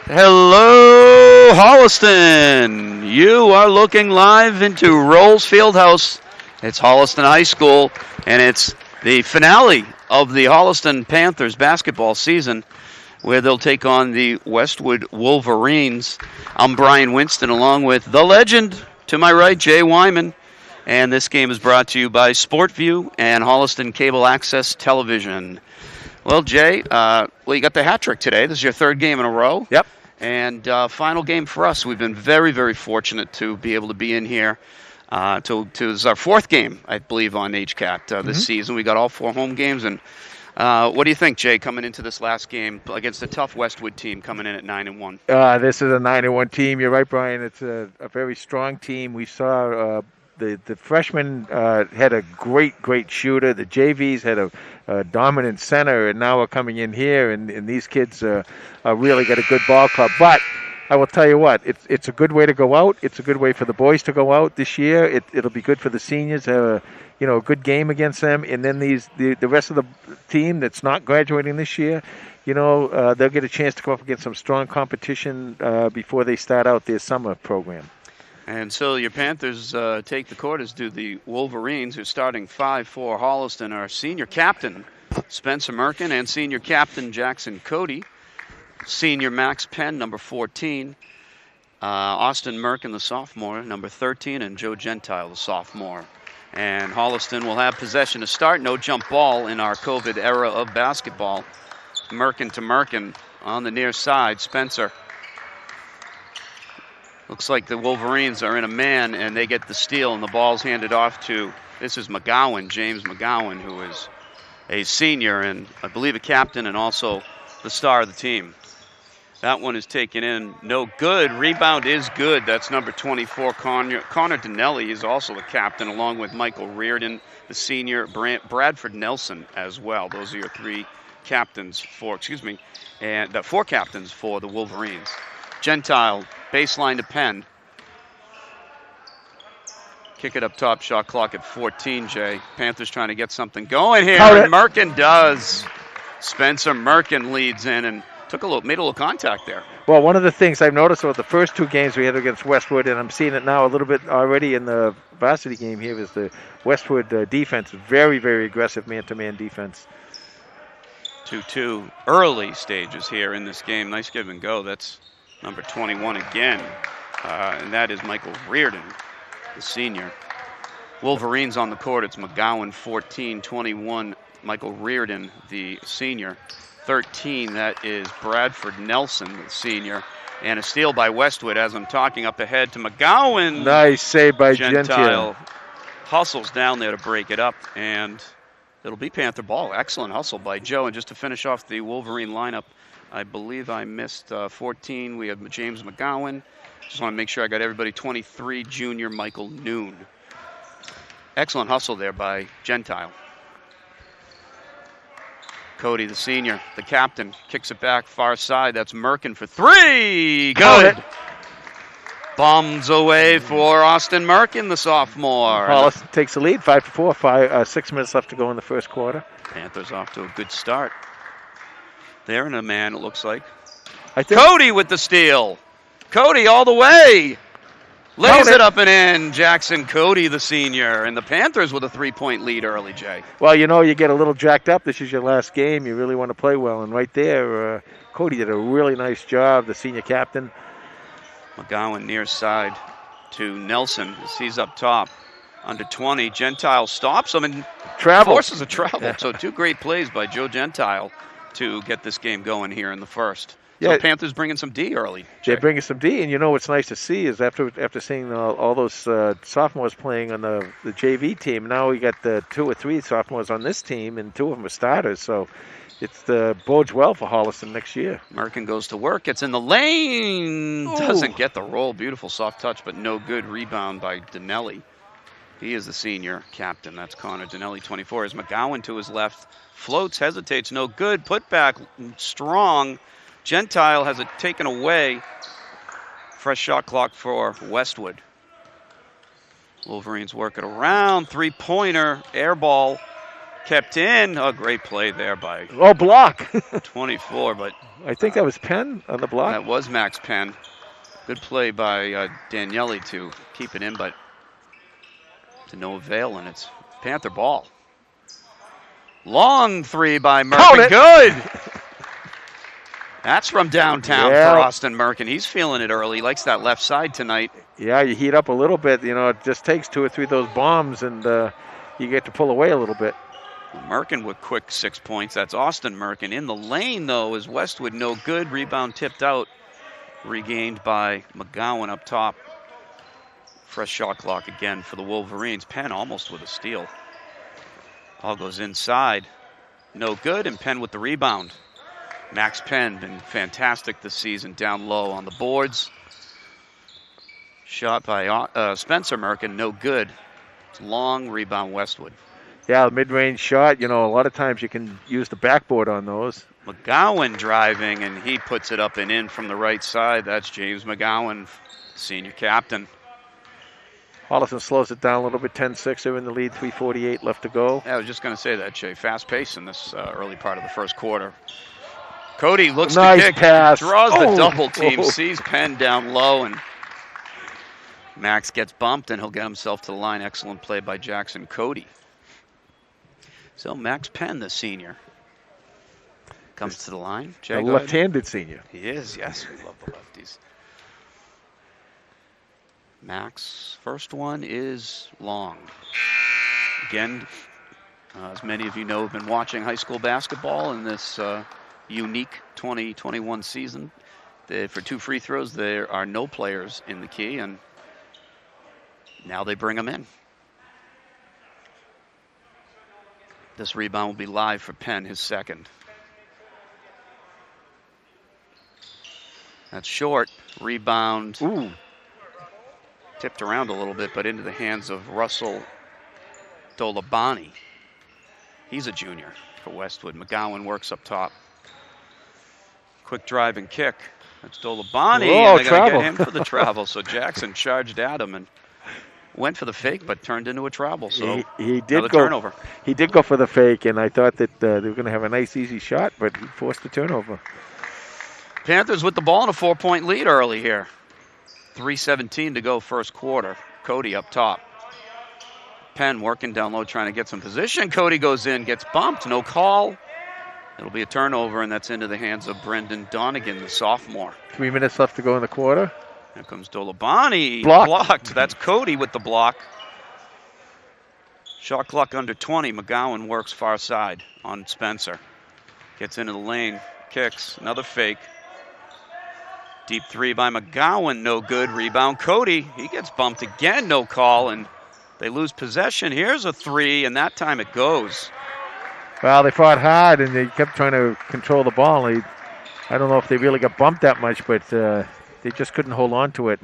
Hello, Holliston. You are looking live into Rolls Fieldhouse. It's Holliston High School, and it's the finale of the Holliston Panthers basketball season, where they'll take on the Westwood Wolverines. I'm Brian Winston, along with the legend to my right, Jay Wyman. And this game is brought to you by SportView and Holliston Cable Access Television. Well, Jay, you got the hat trick today. This is your third game in a row. Yep. And final game for us. We've been very, very fortunate to be able to be in here. This is our fourth game, I believe, on HCAT this season. We got all four home games. And what do you think, Jay, coming into this last game against a tough Westwood team coming in at 9-1? This is a 9-1 team. You're right, Brian. It's a very strong team. We saw the freshmen had a great shooter. The JVs had a dominant center, and now we're coming in here, and these kids really got a good ball club. But I will tell you what, it's a good way to go out. It's a good way for the boys to go out this year. It'll be good for the seniors. A good game against them, and then the rest of the team that's not graduating this year, they'll get a chance to come up against some strong competition before they start out their summer program. And so your Panthers take the court as do the Wolverines, who's starting 5 for Holliston. Our senior captain, Spencer Merkin, and senior captain, Jackson Cody. Senior Max Penn, number 14. Austin Merkin, the sophomore, number 13. And Joe Gentile, the sophomore. And Holliston will have possession to start. No jump ball in our COVID era of basketball. Merkin to Merkin on the near side. Spencer. Looks like the Wolverines are in a man, and they get the steal, and the ball's handed off to, this is McGowan, James McGowan, who is a senior and I believe a captain and also the star of the team. That one is taken in, no good. Rebound is good. That's number 24, Connor Dinelli is also the captain, along with Michael Reardon, the senior, Bradford Nelson as well. Those are your four captains for the Wolverines. Gentile, baseline to Penn. Kick it up top, shot clock at 14, Jay. Panthers trying to get something going here, and Merkin does. Spencer Merkin leads in and made a little contact there. Well, one of the things I've noticed about the first two games we had against Westwood, and I'm seeing it now a little bit already in the Varsity game here, is the Westwood defense. Very, very aggressive man-to-man defense. 2-2 early stages here in this game. Nice give and go. That's number 21 again, and that is Michael Reardon, the senior. Wolverines on the court. It's McGowan, 14, 21, Michael Reardon, the senior. 13, that is Bradford Nelson, the senior. And a steal by Westwood as I'm talking up ahead to McGowan. Nice save by Gentile. Hustles down there to break it up, and it'll be Panther ball. Excellent hustle by Joe. And just to finish off the Wolverine lineup, I believe I missed 14. We have James McGowan. Just want to make sure I got everybody. 23, junior Michael Noon. Excellent hustle there by Gentile. Cody, the senior, the captain, kicks it back far side. That's Merkin for three. Good. Bombs away for Austin Merkin, the sophomore. Holliston takes the lead, 5-4. 6 minutes left to go in the first quarter. Panthers off to a good start. They're in a man, it looks like. Cody with the steal. Cody all the way. Lays it up and in. Jackson Cody, the senior. And the Panthers with a 3-point lead early, Jay. Well, you get a little jacked up. This is your last game. You really want to play well. And right there, Cody did a really nice job, the senior captain. McGowan near side to Nelson as he's up top. Under 20. Gentile stops him and forces a travel. Yeah. So 2 great plays by Joe Gentile to get this game going here in the first. So Panthers bringing some D early. They're bringing some D, and what's nice to see is after seeing all those sophomores playing on the JV team, now we got the 2 or 3 sophomores on this team, and 2 of them are starters. So it's bodes well for Holliston next year. Merkin goes to work. It's in the lane. Ooh. Doesn't get the roll. Beautiful soft touch, but no good. Rebound by Dinelli. He is the senior captain. That's Connor Dinelli, 24. As McGowan to his left. Floats, hesitates, no good. Put back strong. Gentile has it taken away. Fresh shot clock for Westwood. Wolverines work it around. 3-pointer, air ball. kept in. Oh, great play there by Oh, block. 24, but I think that was Penn on the block. that was Max Penn. Good play by Daniele to keep it in, but to no avail, and it's Panther ball. Long three by Merkin. Good. That's from downtown for Austin Merkin. He's feeling it early. He likes that left side tonight. Yeah, you heat up a little bit. You know, it just takes 2 or 3 of those bombs, and you get to pull away a little bit. Merkin with quick 6 points. That's Austin Merkin. In the lane, though, is Westwood. No good. Rebound tipped out. Regained by McGowan up top. Fresh shot clock again for the Wolverines. Penn almost with a steal. Ball goes inside. No good, and Penn with the rebound. Max Penn been fantastic this season down low on the boards. Shot by Spencer Merkin, no good. It's long rebound Westwood. Yeah, mid-range shot, you know, a lot of times you can use the backboard on those. McGowan driving, and he puts it up and in from the right side. That's James McGowan, senior captain. Holliston slows it down a little bit, 10-6. They're in the lead, 3:48 left to go. Yeah, I was just going to say that, Jay. Fast pace in this early part of the first quarter. Cody looks nice to kick, pass. Draws the double team, sees Penn down low, and Max gets bumped, and he'll get himself to the line. Excellent play by Jackson Cody. So Max Penn, the senior, comes to the line. Jay, a left-handed senior. He is, yes. We love the lefties. Max, first one is long. Again, as many of you know, have been watching high school basketball in this unique 2021 season. For 2 free throws, there are no players in the key, and now they bring them in. This rebound will be live for Penn, his second. That's short. Rebound. Ooh. Tipped around a little bit, but into the hands of Russell Dolabani. He's a junior for Westwood. McGowan works up top. Quick drive and kick. That's Dolabani. Oh, and they're going to get him for the travel. So Jackson charged at him and went for the fake, but turned into a travel. So he did go turnover. He did go for the fake, and I thought that they were going to have a nice, easy shot, but he forced the turnover. Panthers with the ball in a 4-point lead early here. 3:17 to go first quarter. Cody up top. Penn working down low, trying to get some position. Cody goes in, gets bumped, no call. It'll be a turnover, and that's into the hands of Brendan Donegan, the sophomore. 3 minutes left to go in the quarter. Here comes Dolabani. Blocked. That's Cody with the block. Shot clock under 20. McGowan works far side on Spencer. Gets into the lane, kicks, another fake. Deep three by McGowan, no good. Rebound Cody. He gets bumped again, no call, and they lose possession. Here's a three, and that time it goes. Well, they fought hard, and they kept trying to control the ball. I don't know if they really got bumped that much, but they just couldn't hold on to it.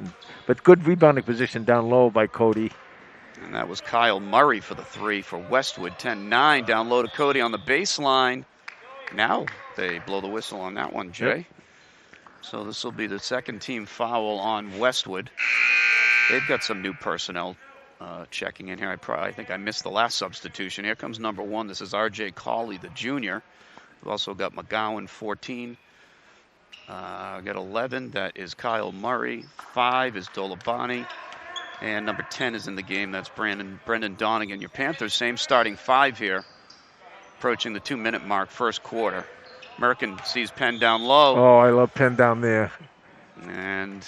But good rebounding position down low by Cody. And that was Kyle Murray for the three for Westwood. 10-9 down low to Cody on the baseline. Now they blow the whistle on that one, Jay. Yep. So this will be the second team foul on Westwood. They've got some new personnel checking in here. I think I missed the last substitution. Here comes number 1. This is R.J. Cawley, the junior. We've also got McGowan, 14. Got 11. That is Kyle Murray. 5 is Dolabani. And number 10 is in the game. That's Brendan Donegan. Your Panthers, same starting 5 here. Approaching the 2-minute mark, first quarter. Merkin sees Penn down low. Oh, I love Penn down there. And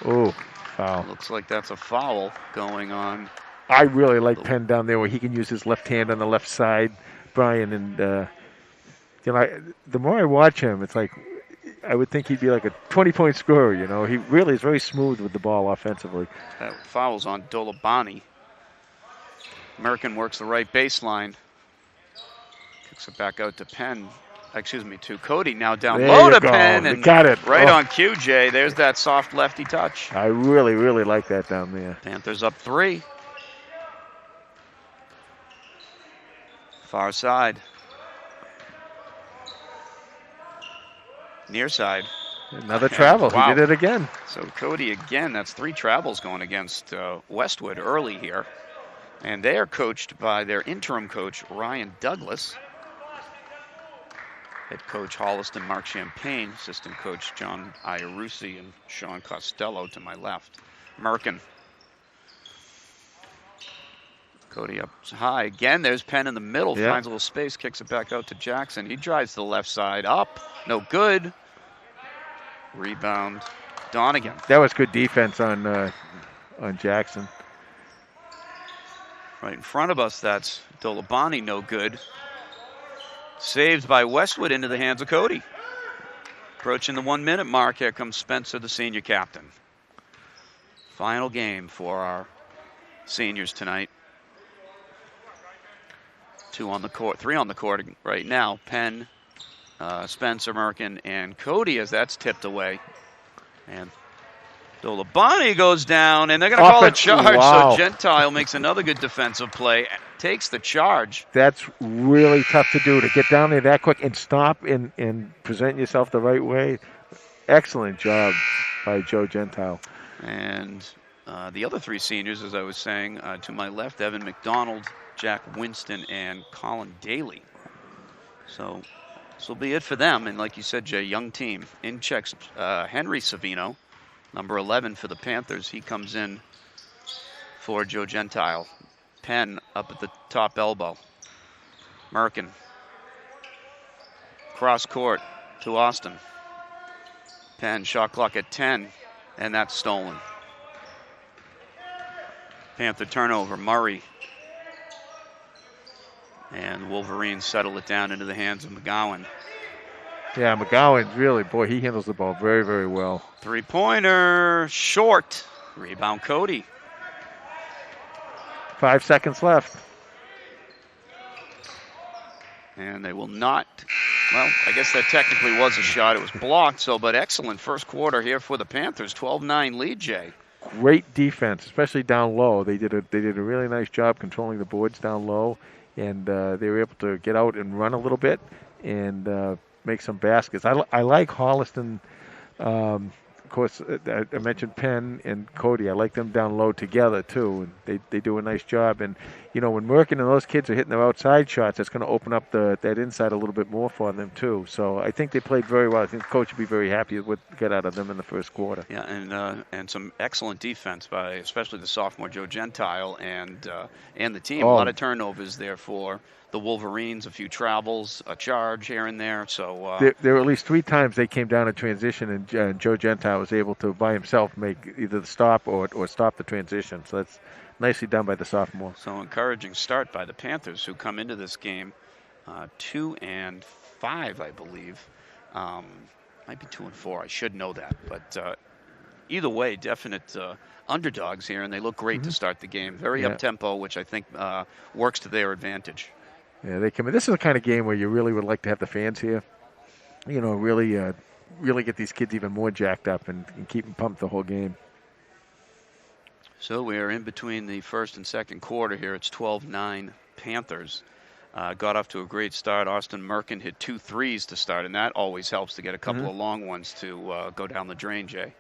foul. Looks like that's a foul going on. I really like Penn down there where he can use his left hand on the left side, Brian. And, the more I watch him, it's like I would think he'd be like a 20-point scorer, you know. He really is very smooth with the ball offensively. That foul's on Dolabani. Merkin works the right baseline. Kicks it back out to Penn. To Cody, now down low to Penn, and got it. Right on cue, Jay. There's that soft lefty touch. I really, really like that down there. Panthers up 3. Far side. Near side. Another travel. Wow. He did it again. So Cody again, that's 3 travels going against Westwood early here. And they are coached by their interim coach, Ryan Douglas. Head coach Holliston, Mark Champagne. Assistant coach, John Iarusi and Sean Costello to my left. Merkin. Cody up high. Again, there's Penn in the middle. Yeah. Finds a little space, kicks it back out to Jackson. He drives to the left side. Up. No good. Rebound. Donegan. That was good defense on Jackson. Right in front of us, that's Dolabani, no good. Saved by Westwood into the hands of Cody. Approaching the 1 minute mark, here comes Spencer, the senior captain. Final game for our seniors tonight. 2 on the court, 3 on the court right now. Penn, Spencer, Merkin, and Cody as that's tipped away. And Dolabani goes down, and they're going to call a charge. Wow. So Gentile makes another good defensive play, takes the charge. That's really tough to do, to get down there that quick and stop and present yourself the right way. Excellent job by Joe Gentile. And the other 3 seniors, as I was saying, to my left, Evan McDonald, Jack Winston, and Colin Daly. So this will be it for them. And like you said, Jay, young team. In checks Henry Savino, number 11 for the Panthers. He comes in for Joe Gentile. Penn up at the top elbow. Merkin. Cross court to Austin. Penn, shot clock at 10, and that's stolen. Panther turnover, Murray. And the Wolverines settle it down into the hands of McGowan. Yeah, McGowan, really, boy, he handles the ball very, very well. 3-pointer, short. Rebound, Cody. 5 seconds left. And they will not, well, I guess that technically was a shot. It was blocked, but excellent first quarter here for the Panthers. 12-9 lead, Jay. Great defense, especially down low. They did a really nice job controlling the boards down low, and they were able to get out and run a little bit and make some baskets. I like Holliston. Of course, I mentioned Penn and Cody. I like them down low together too, and they do a nice job. And you know, when Merkin and those kids are hitting their outside shots, that's going to open up that inside a little bit more for them too. So I think they played very well. I think the coach would be very happy with what got out of them in the first quarter. Yeah, and some excellent defense by especially the sophomore Joe Gentile and the team. A lot of turnovers there for the Wolverines, a few travels, a charge here and there. So there were at least 3 times they came down in transition, and Joe Gentile was able to by himself make either the stop or stop the transition. So that's nicely done by the sophomore. So encouraging start by the Panthers, who come into this game 2-5, I believe. Might be 2-4. I should know that, but either way, definite underdogs here, and they look great to start the game. Very up tempo, which I think works to their advantage. Yeah, they come in. This is the kind of game where you really would like to have the fans here. You know, really get these kids even more jacked up and keep them pumped the whole game. So we are in between the first and second quarter here. It's 12-9 Panthers. Got off to a great start. Austin Merkin hit 2 threes to start, and that always helps to get a couple of long ones to go down the drain, Jay.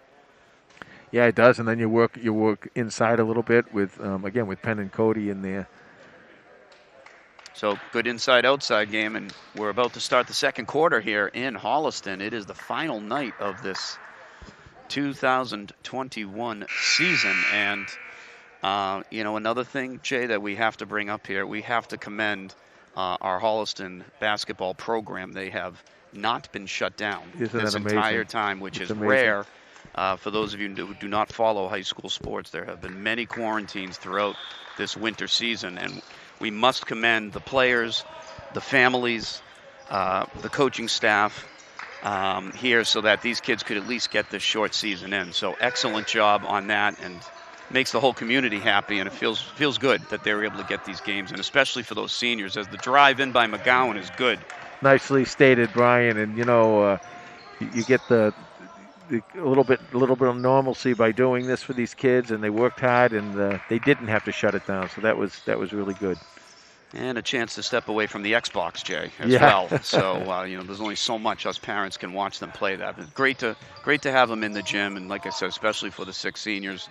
Yeah, it does. And then you work inside a little bit with again with Penn and Cody in there. So good inside-outside game, and we're about to start the second quarter here in Holliston. It is the final night of this 2021 season, and you know, another thing, Jay, that we have to bring up here, we have to commend our Holliston basketball program. They have not been shut down this entire time, which is rare. For those of you who do not follow high school sports, there have been many quarantines throughout this winter season, and we must commend the players, the families, the coaching staff here so that these kids could at least get this short season in. So excellent job on that, and makes the whole community happy, and it feels good that they were able to get these games in, especially for those seniors, as the drive in by McGowan is good. Nicely stated, Brian, and you know, you get a little bit of normalcy by doing this for these kids, and they worked hard, and they didn't have to shut it down. So that was really good. And a chance to step away from the Xbox, Jay, as Yeah. well. So there's only so much us parents can watch them play that. But great to have them in the gym, and like I said, especially for the 6 seniors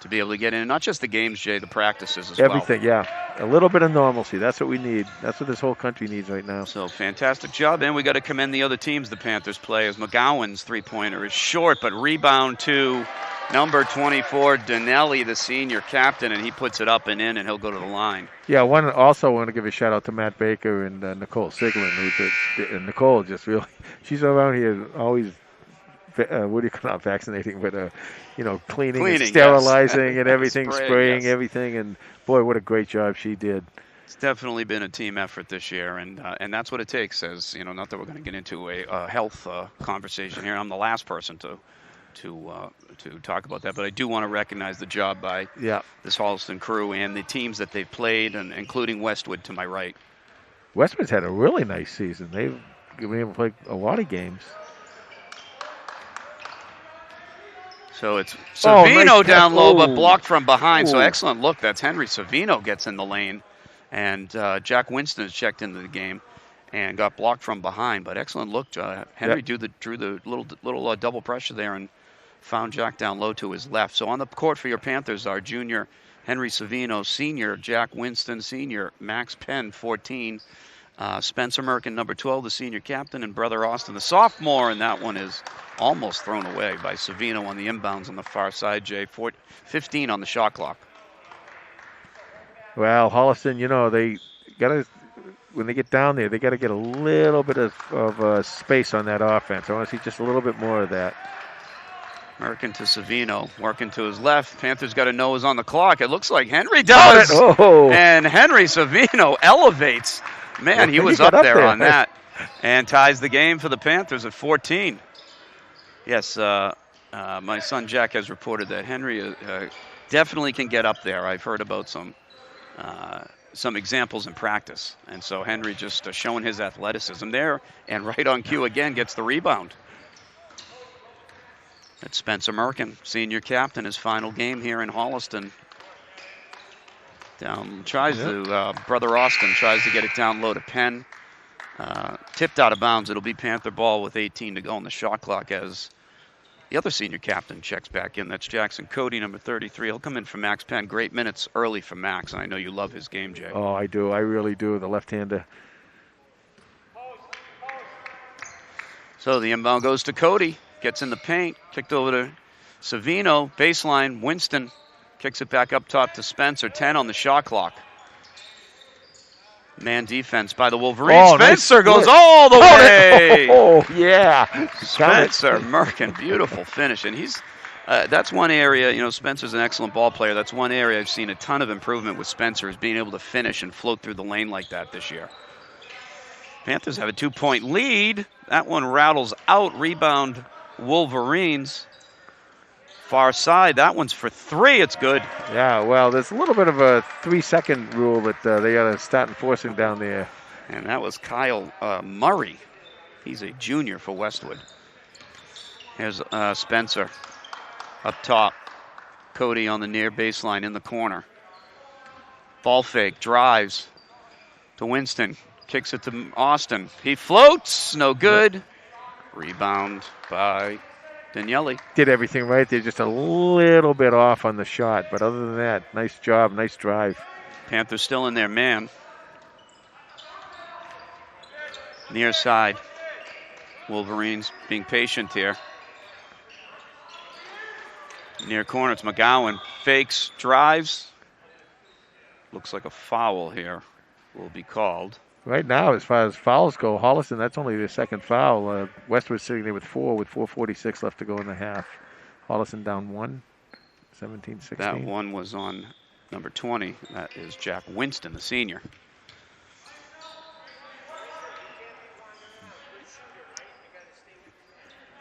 to be able to get in. And not just the games, Jay, the practices as Everything, yeah. A little bit of normalcy. That's what we need. That's what this whole country needs right now. So fantastic job. And we got to commend the other teams the Panthers play, as McGowan's three-pointer is short, but rebound to number 24, Donnelly, the senior captain, and he puts it up and in, and he'll go to the line. Yeah, also want to give a shout out to Matt Baker and Nicole Siglin. Nicole just really, she's around here always, what do you call it, vaccinating, but cleaning and sterilizing, yes. And everything, spraying, yes. Everything, and boy, what a great job she did. It's definitely been a team effort this year, and that's what it takes. As not that we're going to get into a health conversation here. I'm the last person to talk about that, but I do want to recognize the job by this Holliston crew and the teams that they've played, and including Westwood to my right. Westwood's had a really nice season. They've been able to play a lot of games. So it's Savino nice down low, but blocked from behind. Ooh. So excellent look. That's Henry Savino gets in the lane, and Jack Winston has checked into the game and got blocked from behind. But excellent look. Henry drew the little double pressure there and found Jack down low to his left. So on the court for your Panthers are junior Henry Savino, senior Jack Winston, senior Max Penn, 14. Spencer Merkin, number 12, the senior captain, and Brother Austin, the sophomore, and that one is almost thrown away by Savino on the inbounds on the far side, Jay. 15 on the shot clock. Well, Holliston, they got to, when they get down there, they got to get a little bit of space on that offense. I want to see just a little bit more of that. Merkin to Savino, working to his left. Panthers got a nose on the clock. It looks like Henry does. Oh. And Henry Savino elevates. Man, he was up there on that. And ties the game for the Panthers at 14. Yes, my son Jack has reported that Henry definitely can get up there. I've heard about some examples in practice. And so Henry just showing his athleticism there. And right on cue again gets the rebound. That's Spencer Merkin, senior captain, his final game here in Holliston. Brother Austin tries to get it down low to Penn. Tipped out of bounds. It'll be Panther ball with 18 to go on the shot clock as the other senior captain checks back in. That's Jackson Cody, number 33. He'll come in for Max Penn. Great minutes early for Max, and I know you love his game, Jay. Oh, I do. I really do. The left-hander. So the inbound goes to Cody. Gets in the paint, kicked over to Savino, baseline, Winston kicks it back up top to Spencer, 10 on the shot clock. Man defense by the Wolverines. Spencer goes all the way. Oh, yeah. Spencer Merkin, beautiful finish. And he's that's one area, Spencer's an excellent ball player. That's one area I've seen a ton of improvement with Spencer is being able to finish and float through the lane like that this year. Panthers have a 2-point lead. That one rattles out, rebound Wolverines. Far side, that one's for 3. It's good. Yeah, well, there's a little bit of a 3-second rule that they got to start enforcing down there. And that was Kyle Murray. He's a junior for Westwood. Here's Spencer up top. Cody on the near baseline in the corner. Ball fake, drives to Winston. Kicks it to Austin. He floats, no good. Rebound by Daniele. Did everything right. They're just a little bit off on the shot. But other than that, nice job, nice drive. Panthers still in their man. Near side. Wolverines being patient here. Near corner, it's McGowan. Fakes, drives. Looks like a foul here will be called. Right now, as far as fouls go, Holliston, that's only their second foul. Westwood sitting there with 4 with 4:46 left to go in the half. Holliston down 1, 17-16. That one was on number 20. That is Jack Winston, the senior.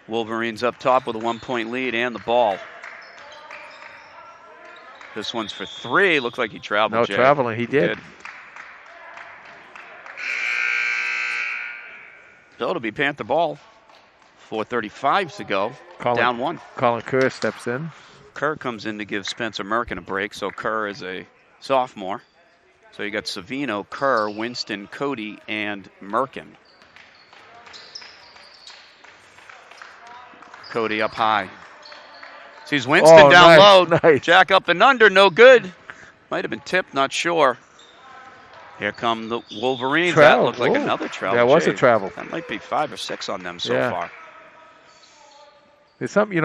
Wolverines up top with a 1-point lead and the ball. This one's for 3. Looked like he traveled. No traveling. He did. So it'll be Panther ball. 4:35 to go. Down 1. Colin Kerr steps in. Kerr comes in to give Spencer Merkin a break. So Kerr is a sophomore. So you got Savino, Kerr, Winston, Cody, and Merkin. Cody up high. Sees Winston down low. Nice. Jack up and under, no good. Might have been tipped, not sure. Here come the Wolverines. That looked like another travel. That was a travel. That might be 5 or 6 on them so far. There's something,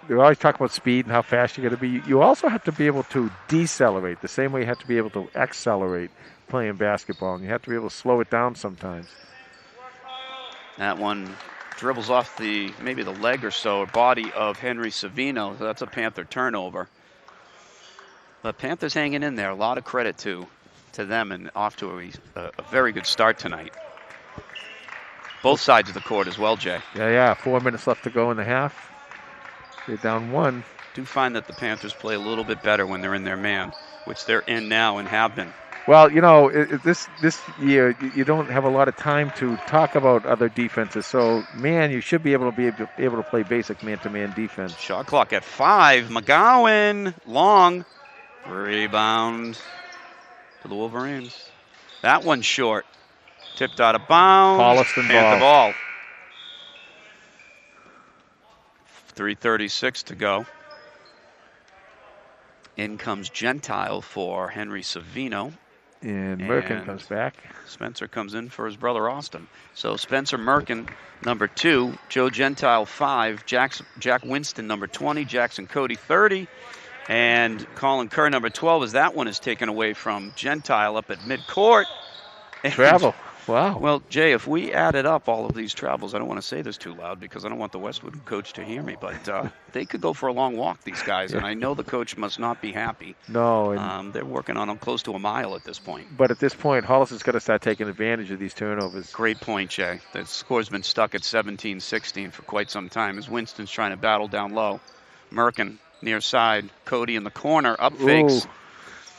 they always talk about speed and how fast you're going to be. You also have to be able to decelerate the same way you have to be able to accelerate playing basketball. And you have to be able to slow it down sometimes. That one dribbles off maybe the leg or so, or body of Henry Savino. So that's a Panther turnover. But Panthers hanging in there. A lot of credit to them, and off to a very good start tonight. Both sides of the court as well, Jay. Yeah. 4 minutes left to go in the half. They're down 1. Do find that the Panthers play a little bit better when they're in their man, which they're in now and have been. Well, this year you don't have a lot of time to talk about other defenses. So, man, you should be able to play basic man-to-man defense. Shot clock at 5. McGowan, long rebound to the Wolverines. That one's short. Tipped out of bounds. Holliston Panther ball. 3:36 to go. In comes Gentile for Henry Savino. And Merkin comes back. Spencer comes in for his brother Austin. So Spencer Merkin, number 2. Joe Gentile, 5. Jack Winston, number 20. Jackson Cody, 30. And Colin Kerr, number 12, as that one is taken away from Gentile up at midcourt. Travel. Wow. Well, Jay, if we added up all of these travels, I don't want to say this too loud because I don't want the Westwood coach to hear me, but they could go for a long walk, these guys, and I know the coach must not be happy. No. They're working on them close to a mile at this point. But at this point, Holliston's got to start taking advantage of these turnovers. Great point, Jay. The score's been stuck at 17-16 for quite some time as Winston's trying to battle down low. Merkin near side. Cody in the corner. Up fakes. Ooh.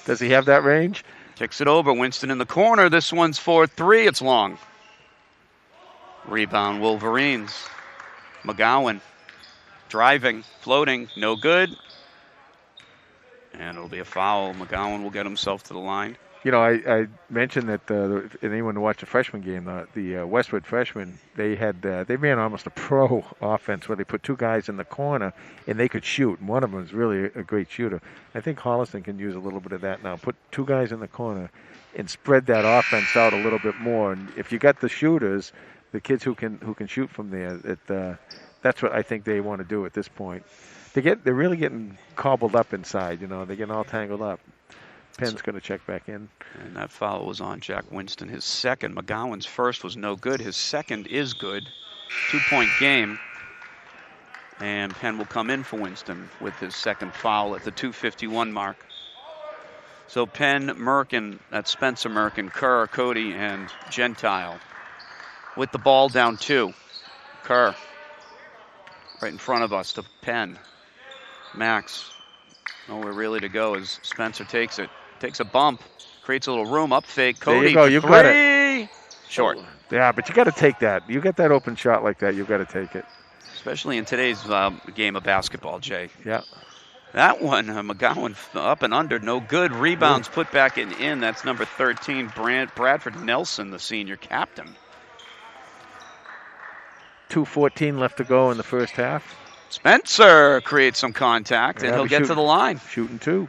Does he have that range? Kicks it over. Winston in the corner. This one's for 3. It's long. Rebound Wolverines. McGowan driving, floating, no good. And it'll be a foul. McGowan will get himself to the line. I mentioned that anyone who watched the freshman game, the Westwood freshmen, they ran almost a pro offense where they put 2 guys in the corner and they could shoot. And one of them is really a great shooter. I think Holliston can use a little bit of that now. Put 2 guys in the corner and spread that offense out a little bit more. And if you got the shooters, the kids who can shoot from there, that's what I think they want to do at this point. They're really getting cobbled up inside. They're getting all tangled up. Penn's going to check back in. And that foul was on Jack Winston. His second. McGowan's first was no good. His second is good. 2-point game. And Penn will come in for Winston with his second foul at the 2:51 mark. So Penn, Merkin, that's Spencer Merkin, Kerr, Cody, and Gentile with the ball down 2. Kerr right in front of us to Penn. Max, nowhere really to go as Spencer takes it. Takes a bump, creates a little room, up fake. Cody, there you go. You got it. Short. Yeah, but you got to take that. You get that open shot like that, you've got to take it. Especially in today's game of basketball, Jay. Yeah. That one, McGowan up and under, no good. Rebounds put back in. That's number 13, Bradford Nelson, the senior captain. 2:14 left to go in the first half. Spencer creates some contact, and he'll get to the line. Shooting 2.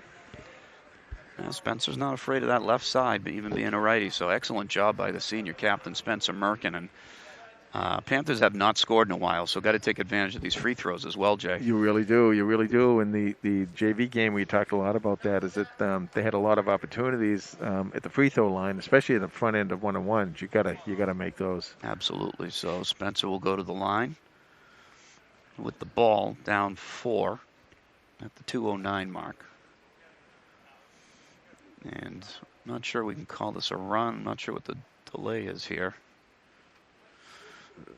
Now, Spencer's not afraid of that left side, but even being a righty. So excellent job by the senior captain, Spencer Merkin. And Panthers have not scored in a while, so got to take advantage of these free throws as well, Jay. You really do. You really do. In the JV game, we talked a lot about that, is that they had a lot of opportunities at the free throw line, especially at the front end of one-on-ones. You gotta make those. Absolutely. So Spencer will go to the line with the ball down 4 at the 2:09 mark. And I'm not sure we can call this a run. I'm not sure what the delay is here.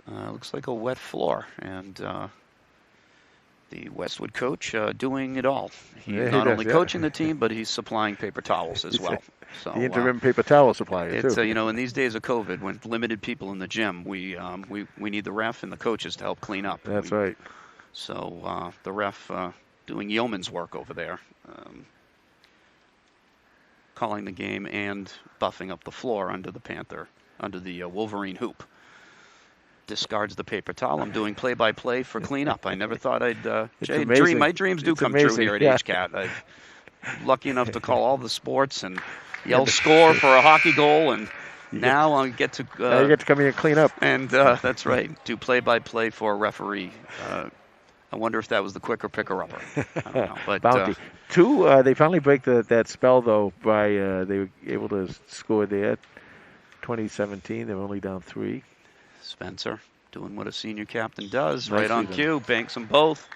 Looks like a wet floor. And the Westwood coach doing it all. He's not only coaching the team, but he's supplying paper towels as well. So, the interim paper towel supplier, too. It's in these days of COVID, when limited people in the gym, we need the ref and the coaches to help clean up. That's right. So the ref doing yeoman's work over there. calling the game and buffing up the floor under the Wolverine hoop. Discards the paper towel. I'm doing play-by-play for cleanup. I never thought I'd my dreams do come true here at HCAT. I'm lucky enough to call all the sports and yell score for a hockey goal, and now I get to now you get to come in and clean up. And that's right, do play-by-play for a referee. I wonder if that was the quicker picker-upper. I don't know, but Bounty. They finally break that spell though by they were able to score there. 2017, they were only down 3. Spencer doing what a senior captain does, Nicely right on done. cue, banks them both.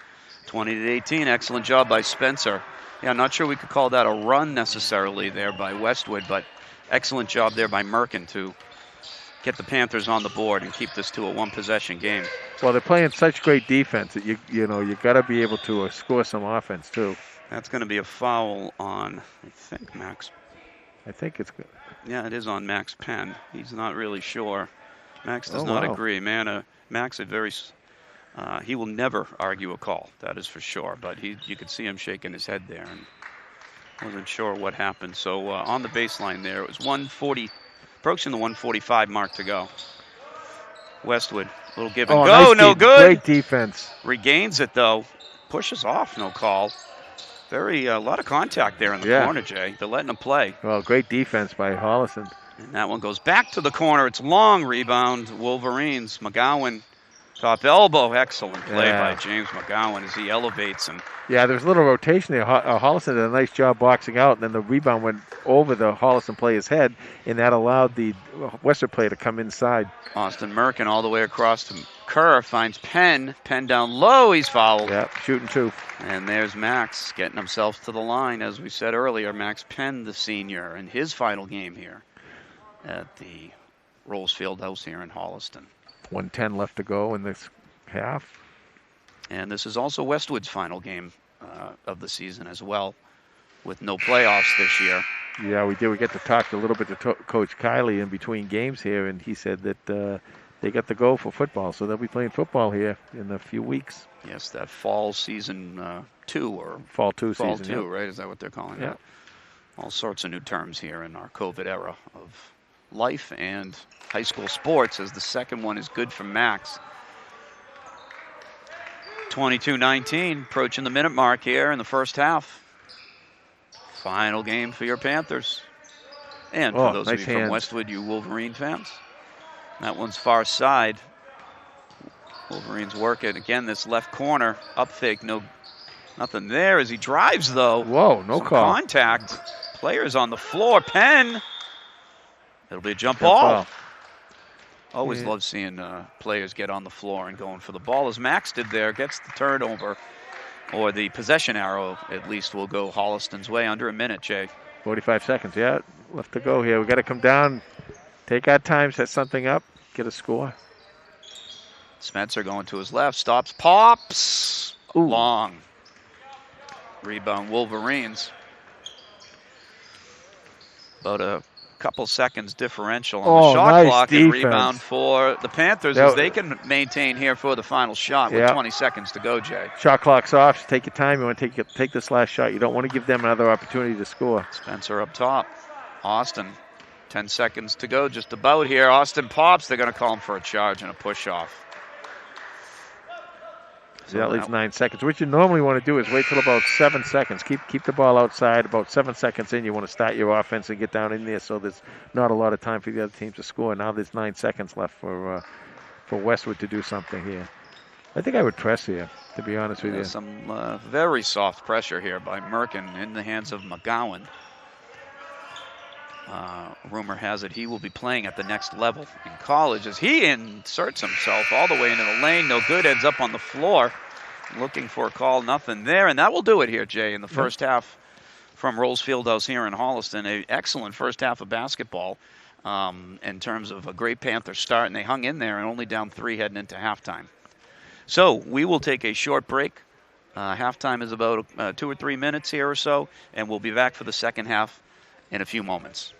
20-18, excellent job by Spencer. Yeah, I'm not sure we could call that a run necessarily there by Westwood, but excellent job there by Merkin to get the Panthers on the board and keep this to a one-possession game. Well, they're playing such great defense that you got to be able to score some offense too. That's going to be a foul on, I think, Max. I think it's good. Yeah, it is on Max Penn. He's not really sure. Max does not agree. Max is he will never argue a call, that is for sure. But you could see him shaking his head there and wasn't sure what happened. So on the baseline there, it was 140, approaching the 145 mark to go. Westwood, little give and go, nice no good. Great defense. Regains it though, pushes off, no call. A lot of contact there in the corner, Jay. They're letting him play. Well, great defense by Holliston. And that one goes back to the corner. It's long rebound. Wolverines. McGowan, top elbow. Excellent play by James McGowan as he elevates. Yeah, there's a little rotation there. Holliston did a nice job boxing out, and then the rebound went over the Holliston player's head, and that allowed the Western player to come inside. Austin Merkin all the way across to Kerr. Finds Penn. Penn down low. He's fouled. Yeah, shooting 2. And there's Max getting himself to the line. As we said earlier, Max Penn, the senior, in his final game here at the Rolls Fieldhouse here in Holliston. 1:10 left to go in this half. And this is also Westwood's final game of the season as well, with no playoffs this year. Yeah, we did. We get to talk a little bit to Coach Kiley in between games here, and he said that they got to go for football, so they'll be playing football here in a few weeks. Yes, that fall season 2 or fall 2 fall season. 2, right? Is that what they're calling it? All sorts of new terms here in our COVID era of life and high school sports, as the second one is good for Max. 22-19, approaching the minute mark here in the first half. Final game for your Panthers. And for those of you from Westwood, you Wolverine fans. That one's far side. Wolverines work it. Again, this left corner. Up fake, nothing there as he drives, though. Whoa, no call. Contact. Players on the floor. Penn. It'll be a jump ball. Always love seeing players get on the floor and going for the ball, as Max did there. Gets the turnover, or the possession arrow, at least, will go Holliston's way. Under a minute, Jay. 45 seconds, left to go here. We got to come down, take our time, set something up, get a score. Spencer going to his left, stops, pops. Ooh. Long. Rebound, Wolverines. About a couple seconds differential on the shot clock, and rebound for the Panthers as they can maintain here for the final shot with 20 seconds to go, Jay. Shot clock's off. Take your time. You want to take this last shot. You don't want to give them another opportunity to score. Spencer up top. Austin, 10 seconds to go just about here. Austin pops. They're going to call him for a charge and a push-off. So that leaves 9 seconds. What you normally want to do is wait till about 7 seconds. Keep the ball outside. About 7 seconds in, you want to start your offense and get down in there, so there's not a lot of time for the other team to score. Now there's 9 seconds left for Westwood to do something here. I think I would press here, to be honest with you. Some very soft pressure here by Merkin in the hands of McGowan. Rumor has it he will be playing at the next level in college as he inserts himself all the way into the lane. No good, ends up on the floor. Looking for a call, nothing there. And that will do it here, Jay, in the first half from Rolls Fieldhouse here in Holliston. An excellent first half of basketball in terms of a great Panther start. And they hung in there and only down 3 heading into halftime. So we will take a short break. Halftime is about 2 or 3 minutes here or so. And we'll be back for the second half in a few moments.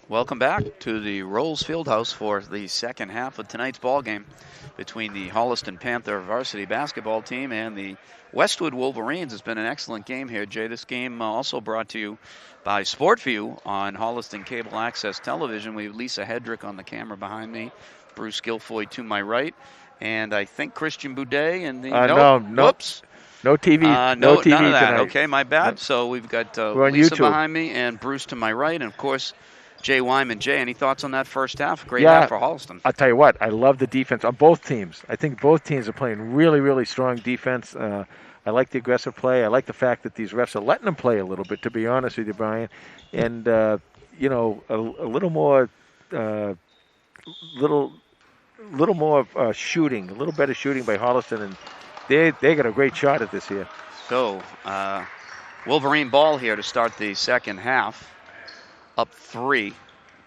Welcome back to the Rolls Fieldhouse for the second half of tonight's ball game between the Holliston Panther varsity basketball team and the Westwood Wolverines. It's been an excellent game here, Jay. This game also brought to you by SportView on Holliston Cable Access Television. We have Lisa Hedrick on the camera behind me, Bruce Guilfoyle to my right, and I think Christian Boudet and the No, whoops. No TV. No, TV none of that. tonight. Okay, my bad. No. So we've got We're on Lisa YouTube. behind me and Bruce to my right, and of course Jay Wyman. Jay, any thoughts on that first half? Great half for Holliston. I'll tell you what, I love the defense on both teams. I think both teams are playing really, really strong defense. I like the aggressive play. I like the fact that these refs are letting them play a little bit, to be honest with you, Brian. And, a little more, little more shooting, a little better shooting by Holliston, and they got a great shot at this here. So, Wolverine ball here to start the second half. Up 3.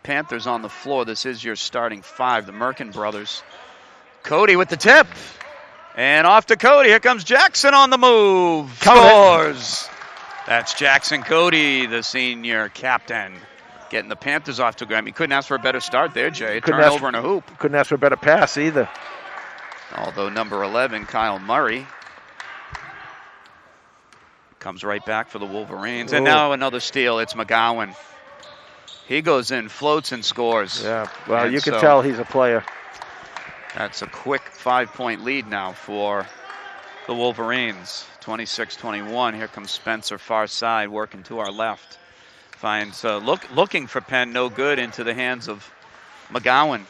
Panthers on the floor. This is your starting 5, the Merkin brothers. Cody with the tip. And off to Cody. Here comes Jackson on the move. Scores. That's Jackson Cody, the senior captain, getting the Panthers off to a good. I mean, couldn't ask for a better start there, Jay. Turnover and a hoop. Couldn't ask for a better pass either. Although number 11, Kyle Murray, comes right back for the Wolverines. And now another steal. It's McGowan. He goes in, floats, and scores. Yeah, well, and you can tell he's a player. That's a quick 5-point lead now for the Wolverines. 26-21. Here comes Spencer, far side, working to our left. Finds looking for Penn, no good, into the hands of McGowan.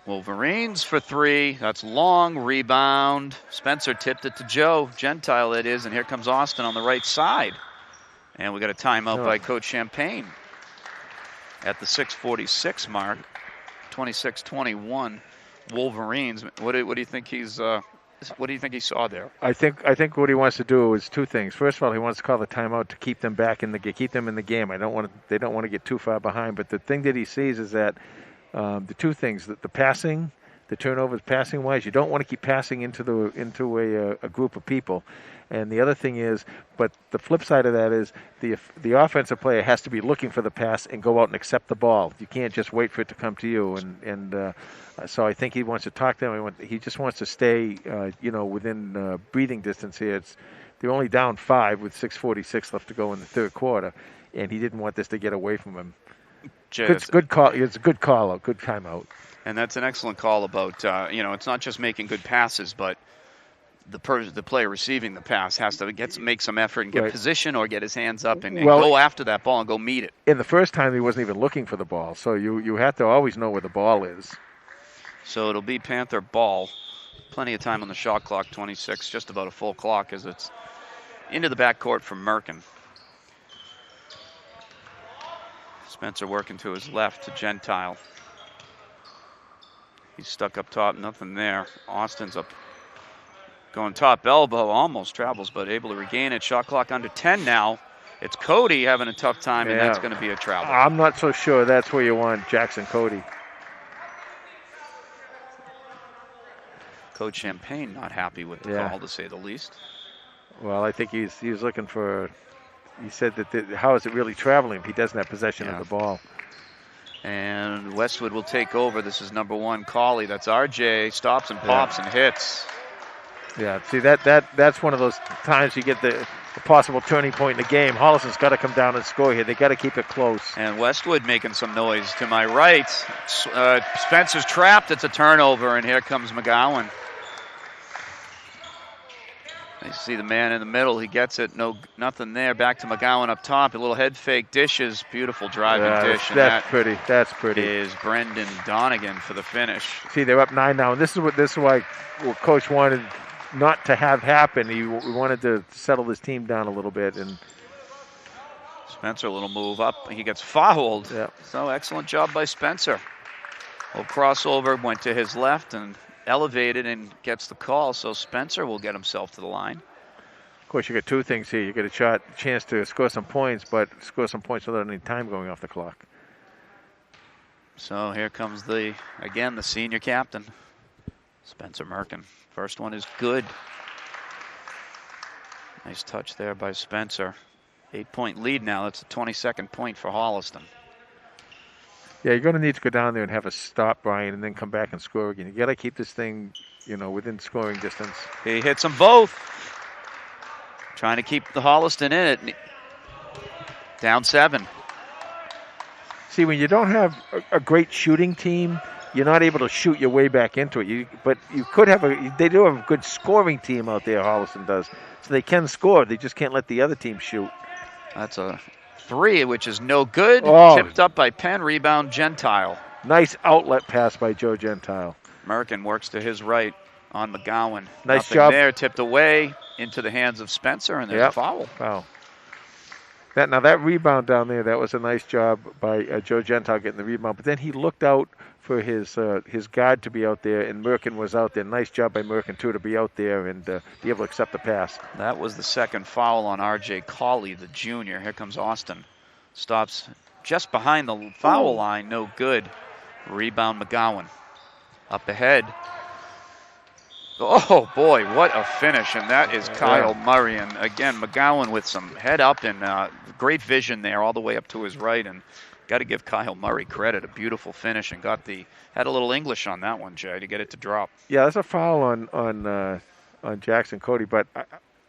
Wolverines for 3. That's long rebound. Spencer tipped it to Joe Gentile, that is, and here comes Austin on the right side. And we got a timeout by Coach Champagne at the 6:46 mark. 26-21 Wolverines. What do you think he's? What do you think he saw there? I think what he wants to do is 2 things. First of all, he wants to call the timeout to keep them back keep them in the game. They don't want to get too far behind. But the thing that he sees is that the 2 things: the passing, the turnovers, passing wise, you don't want to keep passing into a group of people. And the other thing is, but the flip side of that is the offensive player has to be looking for the pass and go out and accept the ball. You can't just wait for it to come to you. And so I think he wants to talk to them. He just wants to stay, within breathing distance here. They're only down 5 with 6:46 left to go in the third quarter, and he didn't want this to get away from him. Good call. It's a good call out, good timeout. And that's an excellent call about, it's not just making good passes, but the player receiving the pass has to make some effort and get position or get his hands up and go after that ball and go meet it. In the first time, he wasn't even looking for the ball, so you have to always know where the ball is. So it'll be Panther ball. Plenty of time on the shot clock, 26, just about a full clock as it's into the backcourt from Merkin. Spencer working to his left to Gentile. He's stuck up top, nothing there. Austin's up, going top elbow, almost travels, but able to regain it. Shot clock under 10 now. It's Cody having a tough time, and that's going to be a travel. I'm not so sure that's where you want Jackson Cody. Coach Champagne not happy with the call, to say the least. Well, I think he's looking for. He said that how is it really traveling if he doesn't have possession of the ball? And Westwood will take over. This is number 1, Cauley. That's RJ. Stops and pops and hits. Yeah, see, that's one of those times you get the possible turning point in the game. Holliston's got to come down and score here. They got to keep it close. And Westwood making some noise to my right. Spencer's trapped. It's a turnover, and here comes McGowan. You see the man in the middle. He gets it. Nothing there. Back to McGowan up top. A little head fake. Dishes. Beautiful driving dish. That's pretty. That's pretty. Is Brendan Donegan for the finish. See, they're up 9 now. And this is why Coach wanted not to have happen. He wanted to settle his team down a little bit. And Spencer, a little move up. He gets fouled. Yeah. So excellent job by Spencer. Little crossover, went to his left and elevated and gets the call. So Spencer will get himself to the line. Of course, you got 2 things here. You get a chance to score some points, but score some points without any time going off the clock. So here comes the senior captain, Spencer Merkin. First one is good. Nice touch there by Spencer. 8-point lead now. That's a 22nd point for Holliston. Yeah, you're going to need to go down there and have a stop, Brian, and then come back and score again. You got to keep this thing, within scoring distance. He hits them both. Trying to keep the Holliston in it. Down 7. See, when you don't have a great shooting team, you're not able to shoot your way back into it. But you could have they do have a good scoring team out there, Holliston does. So they can score. They just can't let the other team shoot. That's a 3, which is no good. Oh. Tipped up by Penn. Rebound, Gentile. Nice outlet pass by Joe Gentile. Merkin works to his right on McGowan. Nice Nothing job there. Tipped away into the hands of Spencer, and there's a foul. Foul. That rebound down there, that was a nice job by Joe Gentile getting the rebound. But then he looked out for his guard to be out there, and Merkin was out there. Nice job by Merkin, too, to be out there and be able to accept the pass. That was the second foul on R.J. Cawley, the junior. Here comes Austin. Stops just behind the foul line. No good. Rebound, McGowan. Up ahead. Oh, boy, what a finish. And that is Kyle Murray. And, again, McGowan with some head up and great vision there all the way up to his right. And got to give Kyle Murray credit. A beautiful finish. And had a little English on that one, Jay, to get it to drop. Yeah, that's a foul on Jackson Cody. But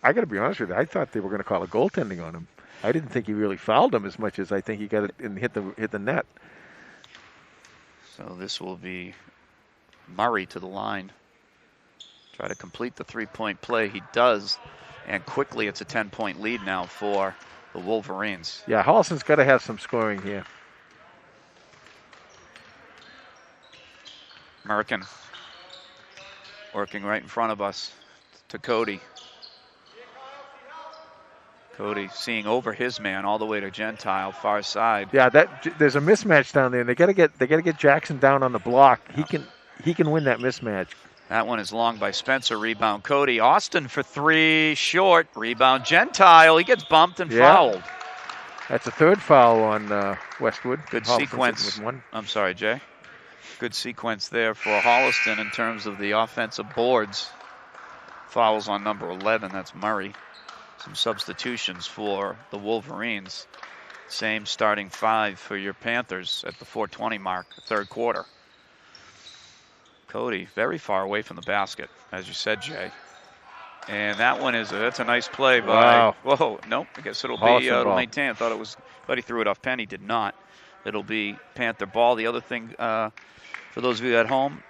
I got to be honest with you. I thought they were going to call a goaltending on him. I didn't think he really fouled him as much as I think he got it and hit the net. So this will be Murray to the line. Try to complete the 3-point play. He does. And quickly it's a 10-point lead now for the Wolverines. Yeah, Holliston's got to have some scoring here. Merkin working right in front of us to Cody. Cody seeing over his man all the way to Gentile, far side. Yeah, there's a mismatch down there, and they got to get Jackson down on the block. He can win that mismatch. That one is long by Spencer. Rebound Cody. Austin for 3, short. Rebound Gentile. He gets bumped and fouled. That's a third foul on Westwood. Good sequence. I'm sorry, Jay. Good sequence there for Holliston in terms of the offensive boards. Fouls on number 11. That's Murray. Some substitutions for the Wolverines. Same starting 5 for your Panthers at the 4:20 mark, third quarter. Cody very far away from the basket, as you said, Jay. And that one that's a nice play by. Wow. Whoa, nope. I guess it'll maintain. I thought he threw it off Penn. He did not. It'll be Panther ball. The other thing, for those of you at home,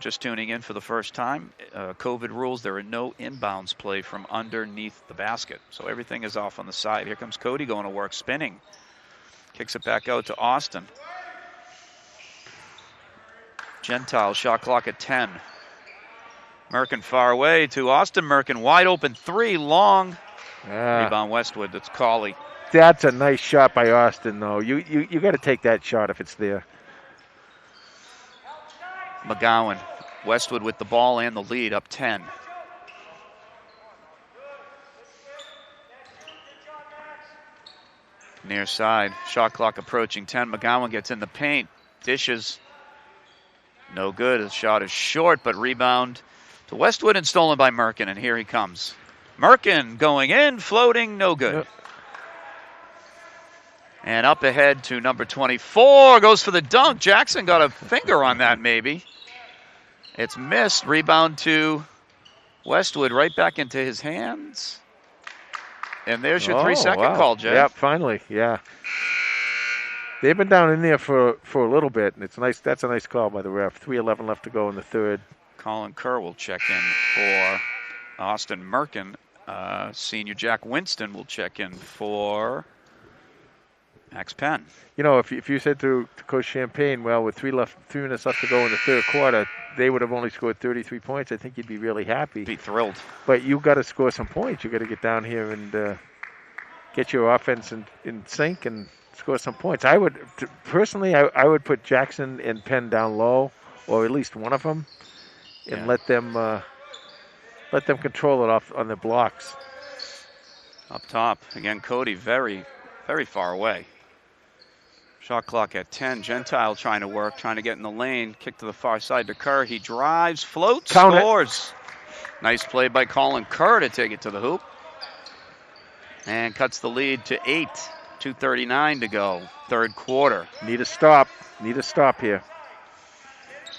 just tuning in for the first time, COVID rules, there are no inbounds play from underneath the basket. So everything is off on the side. Here comes Cody going to work, spinning. Kicks it back out to Austin. Gentile, shot clock at 10. Merkin far away to Austin. Merkin wide open 3, long. Rebound Westwood, that's Cawley. That's a nice shot by Austin, though. You got to take that shot if it's there. McGowan, Westwood with the ball and the lead, up 10. Near side, shot clock approaching 10. McGowan gets in the paint, dishes. No good. The shot is short, but rebound to Westwood and stolen by Merkin, and here he comes. Merkin going in, floating, no good. Yep. And up ahead to number 24, goes for the dunk. Jackson got a finger on that maybe. It's missed. Rebound to Westwood, right back into his hands. And there's your 3-second call, Jay. Yeah, finally, yeah. They've been down in there for a little bit, and it's nice. That's a nice call by the ref. 3:11 left to go in the third. Colin Kerr will check in for Austin Merkin. Senior Jack Winston will check in for Max Penn. If you said to Coach Champagne, well, with 3 minutes left to go in the third quarter, they would have only scored 33 points, I think you'd be really happy. Be thrilled. But you got to score some points. You got to get down here and get your offense in sync and score some points. I would personally put Jackson and Penn down low, or at least one of them, and let them control it off on the blocks. Up top again, Cody very, very far away. Shot clock at 10. Gentile trying to get in the lane. Kick to the far side to Kerr. He drives, floats, scores. Nice play by Colin Kerr to take it to the hoop. And cuts the lead to 8. 2:39 to go. Third quarter. Need a stop. Need a stop here.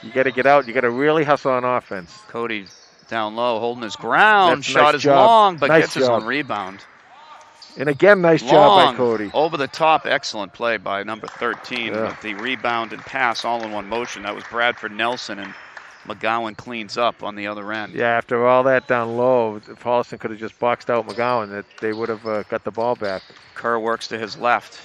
You got to get out. You got to really hustle on offense. Cody down low, holding his ground. That's Shot nice is job. long, but Nice gets his job. own rebound. And again, nice job Long, by Cody. over the top, excellent play by number 13 Yeah. with the rebound and pass all in one motion. That was Bradford Nelson, and McGowan cleans up on the other end. Yeah, after all that down low, if Holliston could have just boxed out McGowan, that they would have got the ball back. Kerr works to his left.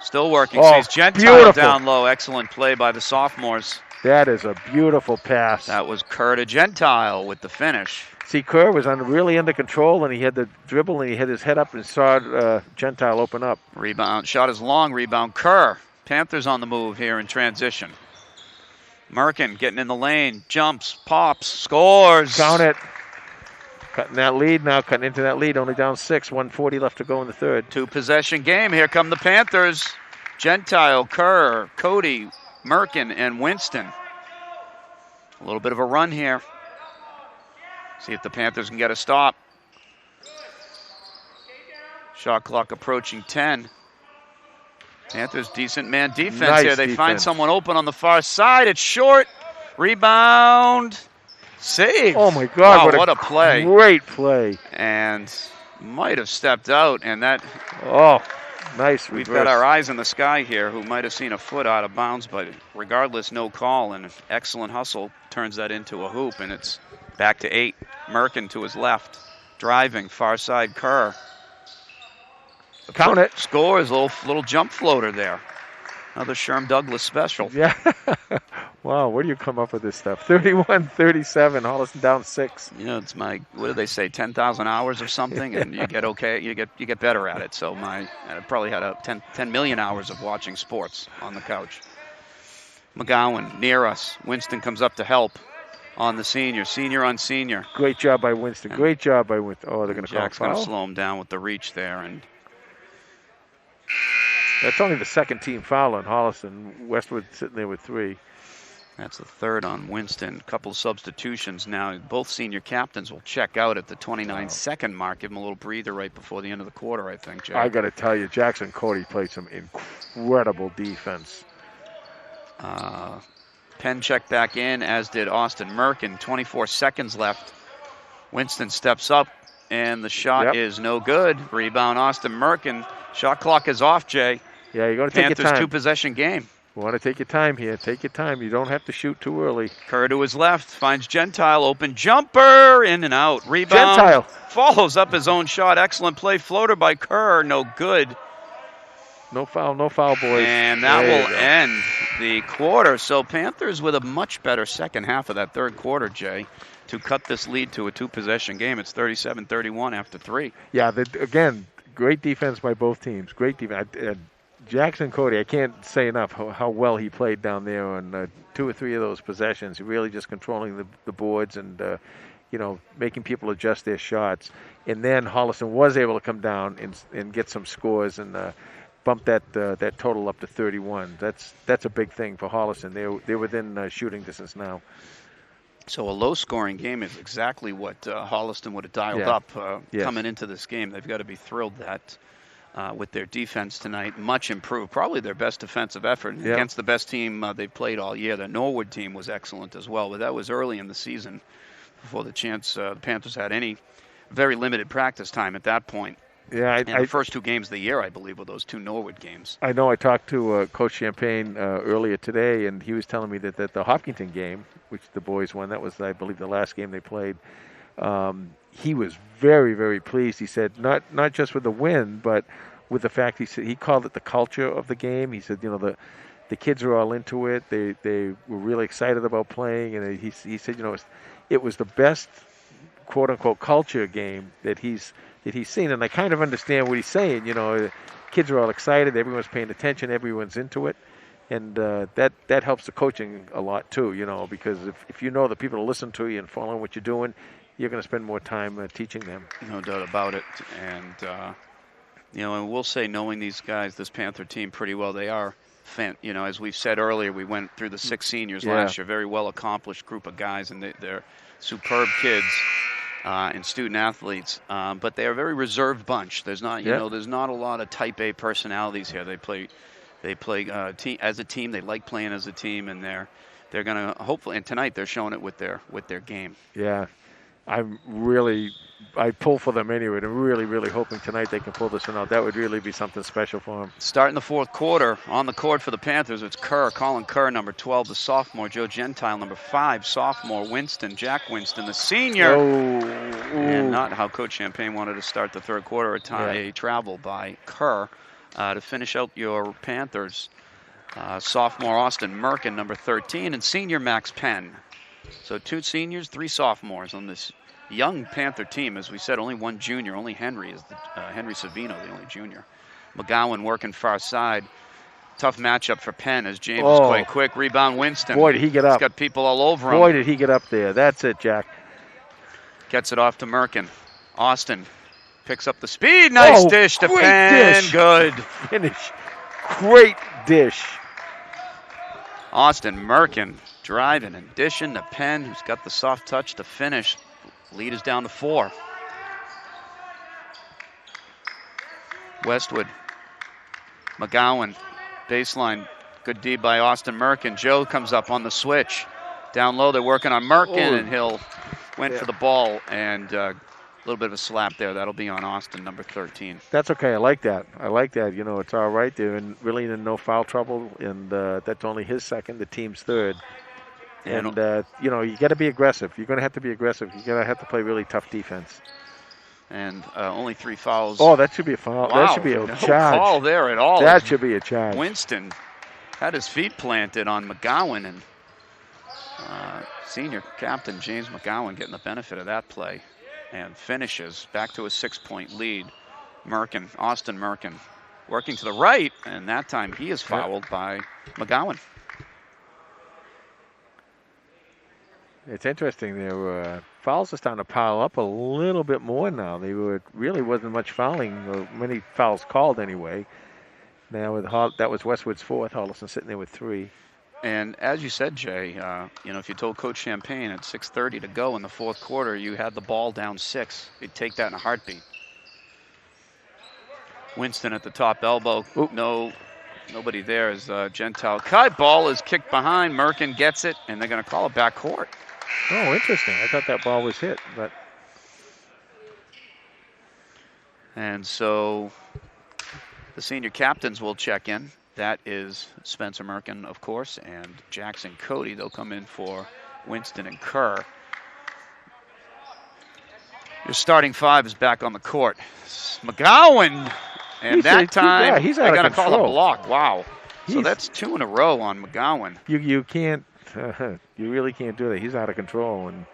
Still working. Oh, Sees Gentile beautiful. down low. Excellent play by the sophomores. That is a beautiful pass. That was Kerr to Gentile with the finish. See, Kerr was really under control, and he had the dribble, and he had his head up and saw Gentile open up. Rebound. Shot is long. Rebound. Kerr. Panthers on the move here in transition. Merkin getting in the lane. Jumps. Pops. Scores. Count it. Cutting that lead now, cutting into that lead. Only down 6. 1:40 left to go in the third. 2-possession game. Here come the Panthers. Gentile, Kerr, Cody, Merkin, and Winston. A little bit of a run here. See if the Panthers can get a stop. Shot clock approaching 10. Panthers decent man defense Nice here. They find defense. someone open on the far side. It's short. Rebound. Save. Oh my God! Wow, what a play. Great play. And might have stepped out, and that Oh, nice we've reverse. got our eyes in the sky here who might have seen a foot out of bounds, but regardless, no call, and excellent hustle turns that into a hoop, and it's back to 8. Merkin to his left, driving, far side Kerr. Count it. Scores, little jump floater there. Another Sherm Douglas special. Yeah. Wow, where do you come up with this stuff? 31-37, Holliston down 6. You know, it's my, what do they say, 10,000 hours or something, and you get okay, you get better at it. So I probably had 10 million hours of watching sports on the couch. McGowan near us. Winston comes up to help on the senior on senior. Great job by Winston. Great job by Winston. Oh, they're going to call Jack's going to foul. slow him down with the reach there, and That's only the second team foul on Holliston. Westwood sitting there with 3. that's the third on Winston. Couple of substitutions now. Both senior captains will check out at the 29-second mark. Give them a little breather right before the end of the quarter, I think, Jay. I got to tell you, Jackson Cody played some incredible defense. Penn checked back in, as did Austin Merkin. 24 seconds left. Winston steps up, and the shot is no good. Rebound, Austin Merkin. Shot clock is off, Jay. Yeah, you're going to take your Panthers time. 2-possession game. You want to take your time here. Take your time. You don't have to shoot too early. Kerr to his left, finds Gentile, open jumper, in and out. Rebound. Gentile. Follows up his own shot. Excellent play. Floater by Kerr, no good. No foul, boys. And that There you will go. end the quarter. So Panthers with a much better second half of that third quarter, Jay, to cut this lead to a 2-possession game. It's 37-31 after 3. Yeah, again, great defense by both teams. Great defense. Jackson Cody, I can't say enough how well he played down there on 2 or 3 of those possessions. Really just controlling the boards and, making people adjust their shots. And then Holliston was able to come down and get some scores and bump that total up to 31. That's a big thing for Holliston. They're within shooting distance now. So a low-scoring game is exactly what Holliston would have dialed Yeah. up Yes. coming into this game. They've got to be thrilled that with their defense tonight, much improved. Probably their best defensive effort Yeah. against the best team they've played all year. The Norwood team was excellent as well, but that was early in the season before the Panthers had any very limited practice time at that point. Yeah, And the first 2 games of the year, I believe, were those 2 Norwood games. I know I talked to Coach Champagne earlier today, and he was telling me that the Hopkinton game, which the boys won, that was, I believe, the last game they played, he was very, very pleased. He said not just with the win, but with the fact he called it the culture of the game. He said, the kids are all into it. They were really excited about playing, and he said, it was the best quote unquote culture game that he's seen. And I kind of understand what he's saying. Kids are all excited. Everyone's paying attention. Everyone's into it. And that helps the coaching a lot too, because if you know that people will listen to you and following what you're doing, you're going to spend more time teaching them. No doubt about it. And, and we'll say, knowing these guys, this Panther team pretty well, they are, as we've said earlier, we went through the 6 seniors last year, very well accomplished group of guys, and they're superb kids. and student athletes, but they are a very reserved bunch. There's not, there's not a lot of Type A personalities here. They play as a team. They like playing as a team, and they're going to hopefully. And tonight they're showing it with their game. Yeah, I pull for them anyway. I'm really hoping tonight they can pull this one out. That would really be something special for them. Starting the fourth quarter, on the court for the Panthers, it's Colin Kerr, number 12, the sophomore, Joe Gentile, number 5, sophomore, Jack Winston, the senior. And not how Coach Champagne wanted to start the third quarter, a travel by Kerr to finish out your Panthers. Sophomore Austin Merkin, number 13, and senior Max Penn. So 2 seniors, 3 sophomores on this young Panther team. As we said, only 1 junior. Only Henry is Henry Savino, the only junior. McGowan working far side. Tough matchup for Penn as James is quite quick. Rebound Winston. Boy, did he get up. He's got people all over him. Boy, did he get up there. That's it, Jack. Gets it off to Merkin. Austin picks up the speed. Nice dish to Penn. Dish. Good finish. Great dish. Austin Merkin driving and dishing to Penn, who's got the soft touch to finish. Lead is down to 4. Westwood. McGowan. Baseline. Good D by Austin Merkin. Joe comes up on the switch. Down low, they're working on Merkin, and he'll went for the ball, and a little bit of a slap there. That'll be on Austin, number 13. That's okay. I like that. It's all right. They're really in no foul trouble, and that's only his second, the team's third. And, you got to be aggressive. You're going to have to be aggressive. You're going to have to play really tough defense. And only 3 fouls. Oh, that should be a foul. Wow, that should be a no charge. Call there at all. That should be a charge. Winston had his feet planted on McGowan, and senior captain James McGowan getting the benefit of that play and finishes back to a 6-point lead. Austin Merkin working to the right, and that time he is fouled by McGowan. It's interesting. There were fouls are starting to pile up a little bit more now. Really wasn't much fouling, many fouls called anyway. Now that was Westwood's 4th. Holliston sitting there with 3. And as you said, Jay, if you told Coach Champagne at 6:30 to go in the fourth quarter, you had the ball down 6. He'd take that in a heartbeat. Winston at the top elbow. Oop. Nobody there as Gentile. Ball is kicked behind. Merkin gets it, and they're going to call it back court. Oh, interesting. I thought that ball was hit, but. And so the senior captains will check in. That is Spencer Merkin, of course, and Jackson Cody. They'll come in for Winston and Kerr. Your starting 5 is back on the court. McGowan, and that time he's they're out going of to call control. a block. Wow. So that's 2 in a row on McGowan. You can't, you really can't do that. He's out of control. And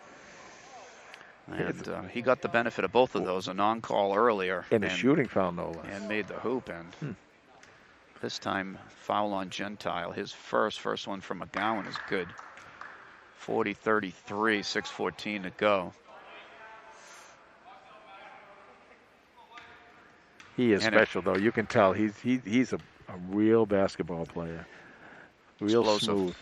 he got the benefit of both of those, a non-call earlier. And a shooting foul, no less. And made the hoop, and this time foul on Gentile. His first one from McGowan is good. 40-33, 6:14 to go. He is special, though. You can tell he's a real basketball player. Real explosive. Smooth.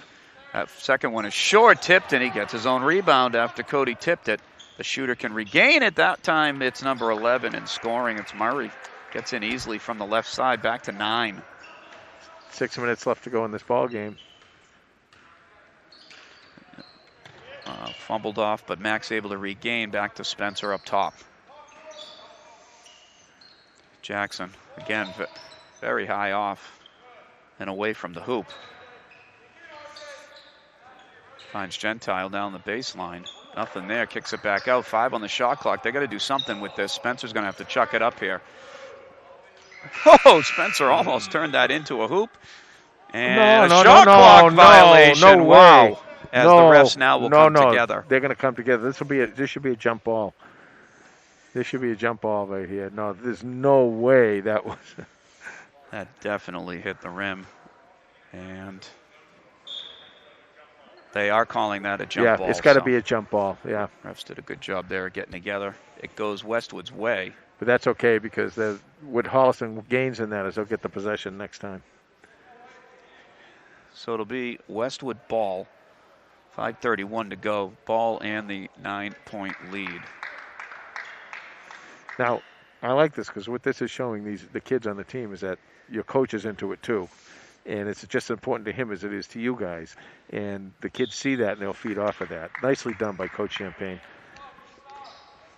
That second one is short, tipped, and he gets his own rebound after Cody tipped it. The shooter can regain it. That time it's number 11 in scoring. It's Murray. Gets in easily from the left side, back to 9. 6 minutes left to go in this ball game. Fumbled off, but Max able to regain. Back to Spencer up top. Jackson, again, very high off and away from the hoop. Finds Gentile down the baseline. Nothing there, kicks it back out. 5 on the shot clock. They got to do something with this. Spencer's going to have to chuck it up here. Oh, Spencer almost turned that into a hoop. And a shot clock violation. Wow. As the refs now will come together. They're going to come together. This should be a jump ball. This should be a jump ball right here. No, there's no way that was. That definitely hit the rim. And they are calling that a jump ball. Yeah, it's got to be a jump ball. Yeah. Refs did a good job there getting together. It goes Westwood's way. But that's okay because what Holliston gains in that is they'll get the possession next time. So it'll be Westwood ball. 5:31 to go. Ball and the 9-point lead. Now, I like this because what this is showing the kids on the team is that your coach is into it too. And it's just as important to him as it is to you guys. And the kids see that and they'll feed off of that. Nicely done by Coach Champagne.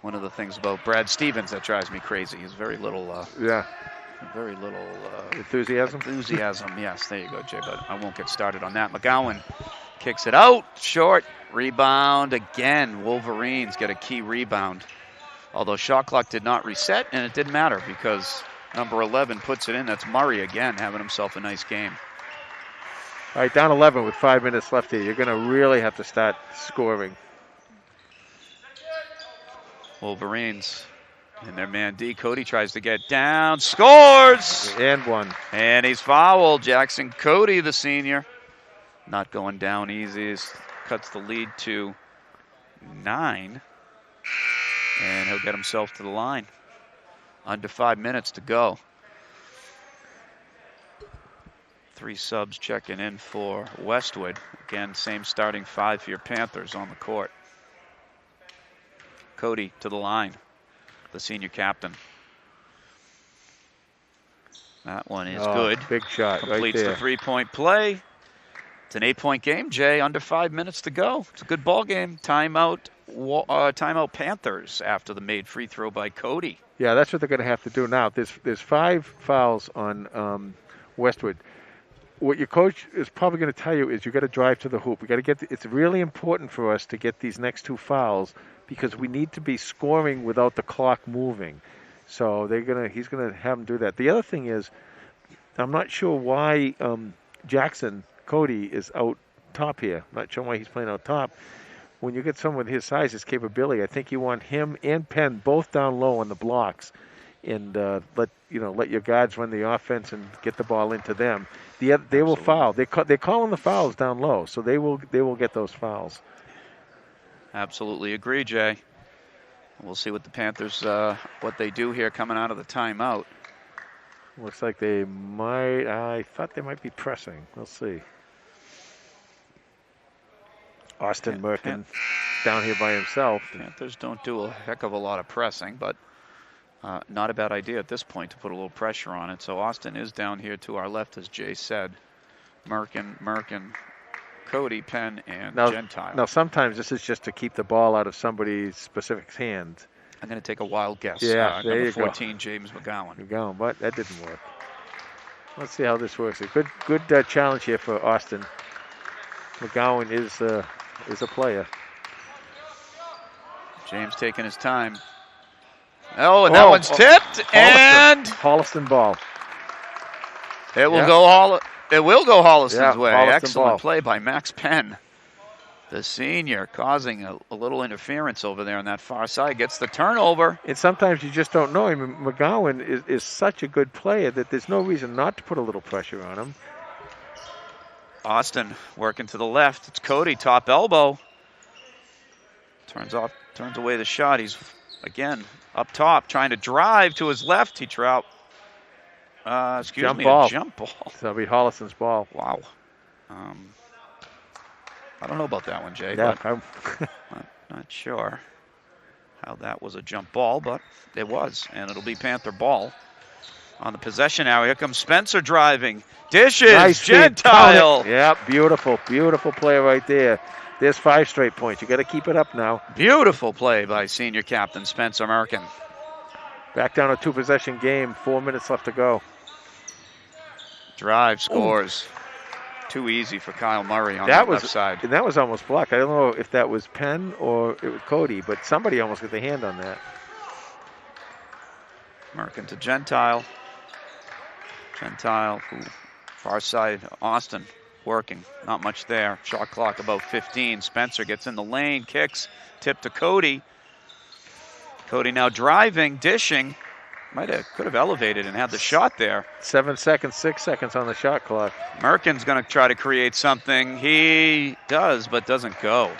One of the things about Brad Stevens that drives me crazy is very little enthusiasm. Yes, there you go, Jay, but I won't get started on that. McGowan kicks it out, short, rebound again. Wolverines get a key rebound. Although shot clock did not reset, and it didn't matter because number 11 puts it in. That's Murray again, having himself a nice game. All right, down 11 with 5 minutes left here. You're going to really have to start scoring. Wolverines and their man D. Cody tries to get down, scores! And one. And he's fouled. Jackson Cody, the senior. Not going down easy. Cuts the lead to 9. And he'll get himself to the line. Under 5 minutes to go. 3 subs checking in for Westwood. Again, same starting 5 for your Panthers on the court. Cody to the line, the senior captain. That one is good. Big shot. Completes right there. the 3-point play. It's an 8-point game, Jay. Under 5 minutes to go. It's a good ball game. Timeout Panthers after the made free throw by Cody. Yeah, that's what they're going to have to do now. There's 5 fouls on Westwood. What your coach is probably going to tell you is you got to drive to the hoop. We got to get. It's really important for us to get these next 2 fouls because we need to be scoring without the clock moving. So he's gonna have them do that. The other thing is, I'm not sure why Jackson Cody is out top here. I'm not sure why he's playing out top. When you get someone with his size, his capability, I think you want him and Penn both down low on the blocks, and let your guards run the offense and get the ball into them. They will foul. They're calling the fouls down low, so they will get those fouls. Absolutely agree, Jay. We'll see what the Panthers what they do here coming out of the timeout. Looks like they might. I thought they might be pressing. We'll see. Austin Merkin down here by himself. Panthers don't do a heck of a lot of pressing, but not a bad idea at this point to put a little pressure on it. So Austin is down here to our left, as Jay said. Merkin, Cody, Penn, and Gentile. Now, sometimes this is just to keep the ball out of somebody's specific hand. I'm going to take a wild guess. Yeah, there number you 14, James McGowan. But that didn't work. Let's see how this works. A good challenge here for Austin. McGowan is a player. James taking his time. Oh, and that one's tipped, and Holliston ball. It will go Holliston's way. Holliston Excellent ball. play by Max Penn, the senior, causing a little interference over there on that far side. Gets the turnover. And sometimes you just don't know him. McGowan is such a good player that there's no reason not to put a little pressure on him. Austin working to the left. It's Cody, top elbow. Turns away the shot. He's again up top, trying to drive to his left. He trout. A jump ball. So that'll be Holliston's ball. Wow. I don't know about that one, Jay. Yeah, but I'm not sure how that was a jump ball, but it was, and it'll be Panther ball on the possession now. Here comes Spencer driving. Dishes, nice Gentile. Yeah, beautiful play right there. There's 5 straight points. You got to keep it up now. Beautiful play by senior captain Spencer Merkin. Back down a 2-possession game. 4 minutes left to go. Drive, scores. Ooh. Too easy for Kyle Murray on the left side. And that was almost blocked. I don't know if that was Penn or it was Cody, but somebody almost got their hand on that. Merkin to Gentile. Far side, Austin working. Not much there. Shot clock about 15. Spencer gets in the lane, kicks, tip to Cody. Cody now driving, dishing. Could have elevated and had the shot there. 7 seconds, 6 seconds on the shot clock. Merkin's going to try to create something. He does, but doesn't go.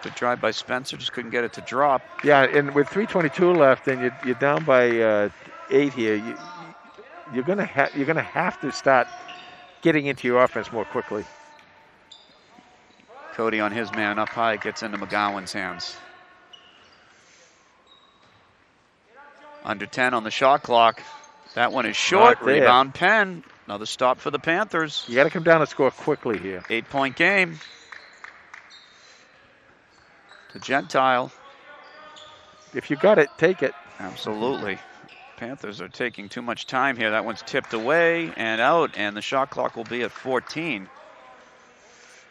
Good drive by Spencer, just couldn't get it to drop. Yeah, and with 3:22 left, and you're down by 8 here. You're gonna have to start getting into your offense more quickly. Cody on his man up high gets into McGowan's hands. Under 10 on the shot clock. That one is short. Not there. Rebound Penn. Another stop for the Panthers. You got to come down and score quickly here. 8-point game. To Gentile. If you got it, take it. Absolutely. Panthers are taking too much time here. That one's tipped away and out, and the shot clock will be at 14.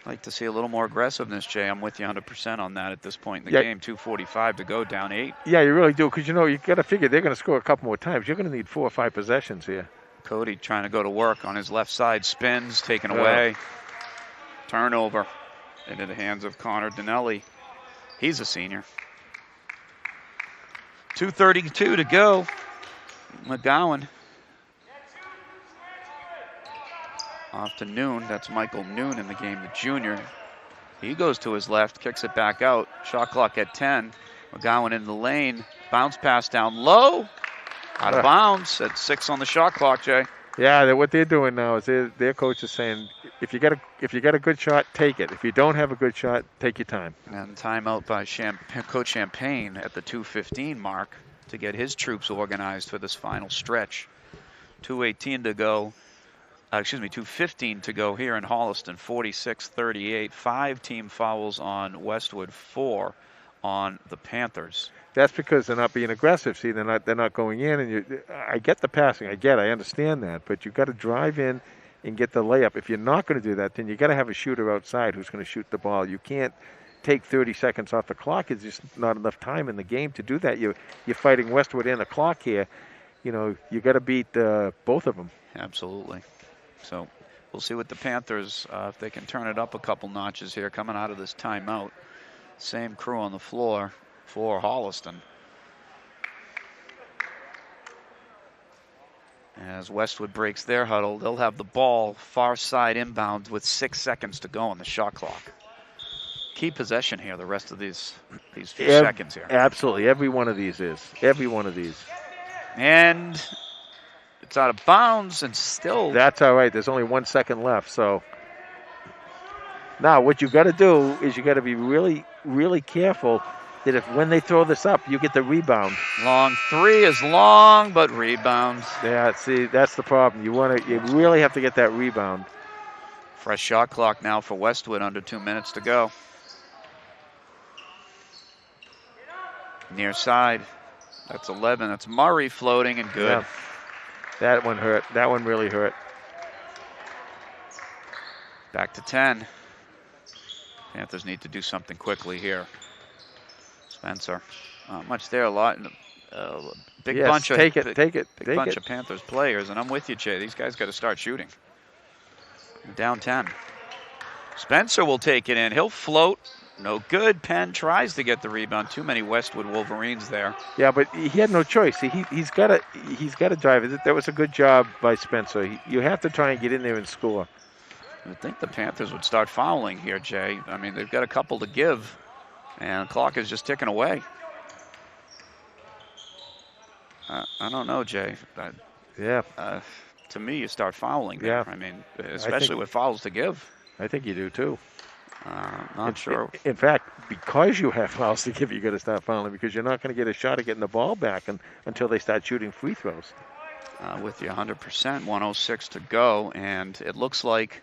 I'd like to see a little more aggressiveness, Jay. I'm with you 100% on that at this point in the game. 2:45 to go, down 8. Yeah, you really do, because you got to figure they're going to score a couple more times. You're going to need 4 or 5 possessions here. Cody trying to go to work on his left side, spins, taken away. Turnover into the hands of Connor Donnelly. He's a senior. 2:32 to go. McGowan. Off to Noon. That's Michael Noon in the game, the junior. He goes to his left, kicks it back out. Shot clock at 10. McGowan in the lane. Bounce pass down low. Out of bounds at 6 on the shot clock, Jay. Yeah, what they're doing now is their coach is saying, if you got a good shot, take it. If you don't have a good shot, take your time. And timeout by Coach Champagne at the 2:15 mark to get his troops organized for this final stretch. 2:18 to go. 2:15 to go here in Holliston. 46-38. 5 team fouls on Westwood, 4 on the Panthers. That's because they're not being aggressive. See, they're not going in. And I get the passing. I understand that. But you got to drive in and get the layup. If you're not going to do that, then you got to have a shooter outside who's going to shoot the ball. You can't take 30 seconds off the clock. It's just not enough time in the game to do that. You're fighting Westwood and the clock here. You got to beat both of them. Absolutely. So we'll see what the Panthers, if they can turn it up a couple notches here coming out of this timeout. Same crew on the floor for Holliston. As Westwood breaks their huddle, they'll have the ball far side inbound with 6 seconds to go on the shot clock. Key possession here the rest of these few seconds here. Absolutely. Every one of these is. Every one of these. And it's out of bounds and still. That's all right. There's only 1 second left. So now what you got to do is you got to be really, really careful that if when they throw this up, you get the rebound. Long three is long, but rebounds. Yeah, see, that's the problem. You really have to get that rebound. Fresh shot clock now for Westwood, under 2 minutes to go. Near side. That's 11. That's Murray floating and good. Yeah. That one hurt. That one really hurt. Back to 10. Panthers need to do something quickly here. Spencer. Not much there. A lot. Big bunch of take it. Big bunch of Panthers players, and I'm with you, Jay. These guys got to start shooting. Down 10. Spencer will take it in. He'll float. No good. Penn tries to get the rebound. Too many Westwood Wolverines there. Yeah, but he had no choice. He's got to drive it. That was a good job by Spencer. You have to try and get in there and score. I think the Panthers would start fouling here, Jay. I mean, they've got a couple to give, and the clock is just ticking away. I don't know, Jay. To me, you start fouling there. Yeah. I mean, especially with fouls to give. I think you do too. Not sure. In fact, because you have fouls to give, you got to start fouling because you're not going to get a shot at getting the ball back until they start shooting free throws. With you 100%, 1:06 to go, and it looks like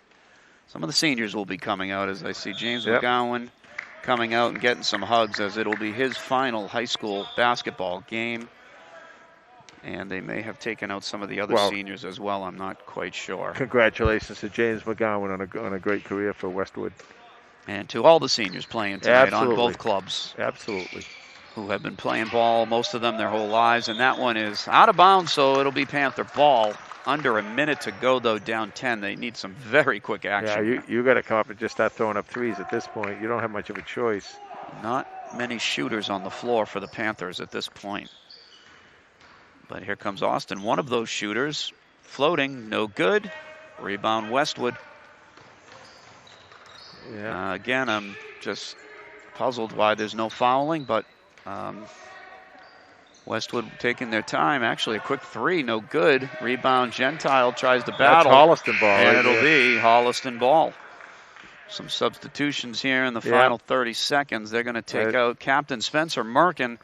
some of the seniors will be coming out as I see James McGowan coming out and getting some hugs as it'll be his final high school basketball game. And they may have taken out some of the other seniors as well. I'm not quite sure. Congratulations to James McGowan on a great career for Westwood. And to all the seniors playing tonight on both clubs. Absolutely. Who have been playing ball, most of them their whole lives. And that one is out of bounds, so it'll be Panther ball. Under a minute to go, though, down 10. They need some very quick action. Yeah, you got to come up and just start throwing up threes at this point. You don't have much of a choice. Not many shooters on the floor for the Panthers at this point. But here comes Austin, one of those shooters. Floating, no good. Rebound Westwood. Yeah. Again, I'm just puzzled why there's no fouling, but Westwood taking their time. Actually, a quick three, no good. Rebound, Gentile tries to battle. That's Holliston ball. And right it'll there. be Holliston ball. Some substitutions here in the final 30 seconds. They're going to take out Captain Spencer Merkin,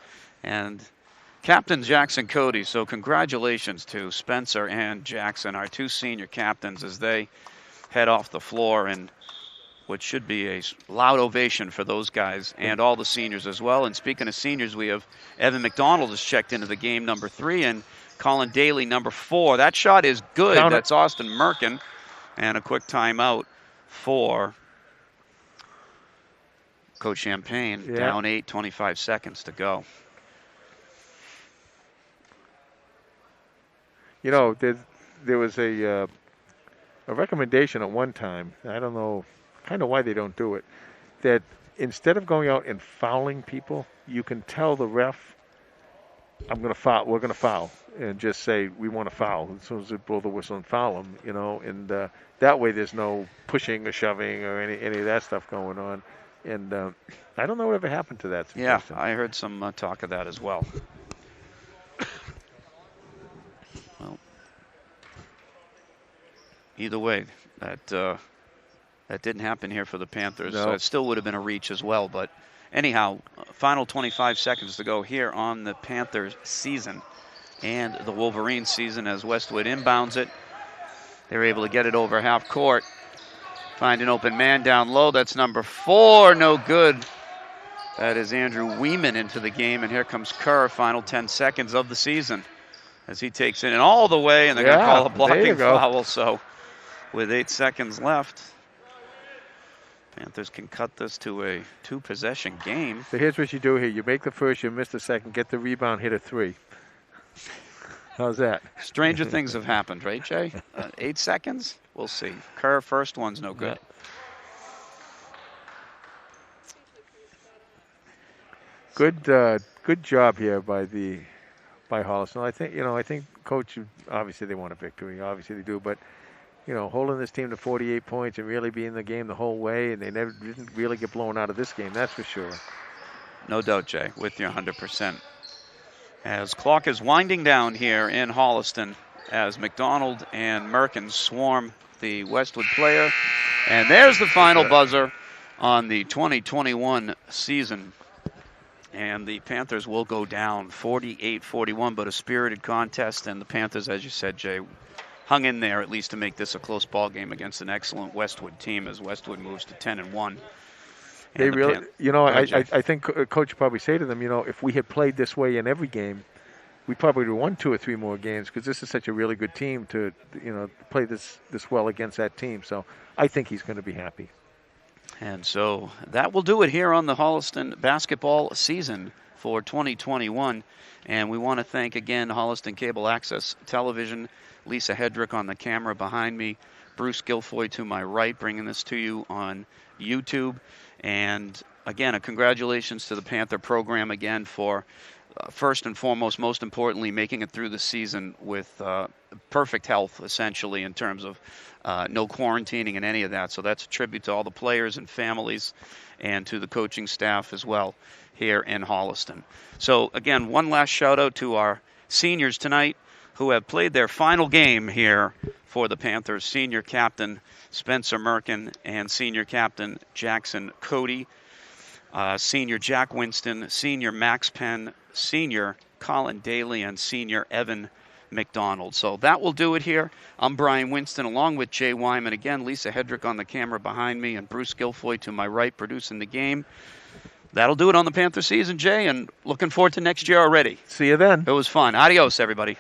and Captain Jackson Cody. So congratulations to Spencer and Jackson, our two senior captains, as they head off the floor, and what should be a loud ovation for those guys and all the seniors as well. And speaking of seniors, we have Evan McDonald has checked into the game, number 3, and Colin Daly, number 4. That shot is good. Count it. That's Austin Merkin. And a quick timeout for Coach Champagne. Yeah. Down 8, 25 seconds to go. You know, there was a recommendation at one time. I don't know kind of why they don't do it. That instead of going out and fouling people, you can tell the ref, "I'm going to foul. We're going to foul," and just say, "We want to foul." As soon as they blow the whistle and foul them, you know, and that way there's no pushing or shoving or any of that stuff going on. And I don't know what ever happened to that suggestion. Yeah, I heard some talk of that as well. Well, either way, that didn't happen here for the Panthers. No. It still would have been a reach as well. But anyhow, final 25 seconds to go here on the Panthers season and the Wolverines season as Westwood inbounds it. They're able to get it over half court. Find an open man down low. That's number 4. No good. That is Andrew Weeman into the game. And here comes Kerr, final 10 seconds of the season, as he takes it in all the way, and they're going to call a blocking foul. So with 8 seconds left, Panthers can cut this to a 2-possession game. So here's what you do here. You make the first, you miss the second, get the rebound, hit a 3. How's that? Stranger things have happened, right, Jay? 8 seconds? We'll see. Kerr, first one's no good. Good job here by Holliston. I think coach, obviously they want a victory. Obviously they do, but holding this team to 48 points and really being in the game the whole way, and they didn't really get blown out of this game. That's for sure. No doubt, Jay, with you 100%. As clock is winding down here in Holliston, as McDonald and Merkin swarm the Westwood player, and there's the final buzzer on the 2021 season. And the Panthers will go down 48-41, but a spirited contest. And the Panthers, as you said, Jay, hung in there at least to make this a close ball game against an excellent Westwood team as Westwood moves to 10-1. They really, I think Coach would probably say to them, if we had played this way in every game, we probably would have won 2 or 3 more games, because this is such a really good team to, play this well against that team. So I think he's going to be happy. And so that will do it here on the Holliston basketball season for 2021. And we want to thank again Holliston Cable Access Television, Lisa Hedrick on the camera behind me, Bruce Guilfoy to my right, bringing this to you on YouTube. And again, a congratulations to the Panther program again for first and foremost, most importantly, making it through the season with perfect health, essentially, in terms of no quarantining and any of that. So that's a tribute to all the players and families and to the coaching staff as well here in Holliston. So again, one last shout out to our seniors tonight who have played their final game here for the Panthers. Senior captain Spencer Merkin and senior captain Jackson Cody. Senior Jack Winston, senior Max Penn, senior Colin Daly, and senior Evan McDonald. So that will do it here. I'm Brian Winston along with Jay Wyman. Again, Lisa Hedrick on the camera behind me and Bruce Guilfoy to my right producing the game. That'll do it on the Panther season, Jay, and looking forward to next year already. See you then. It was fun. Adios, everybody.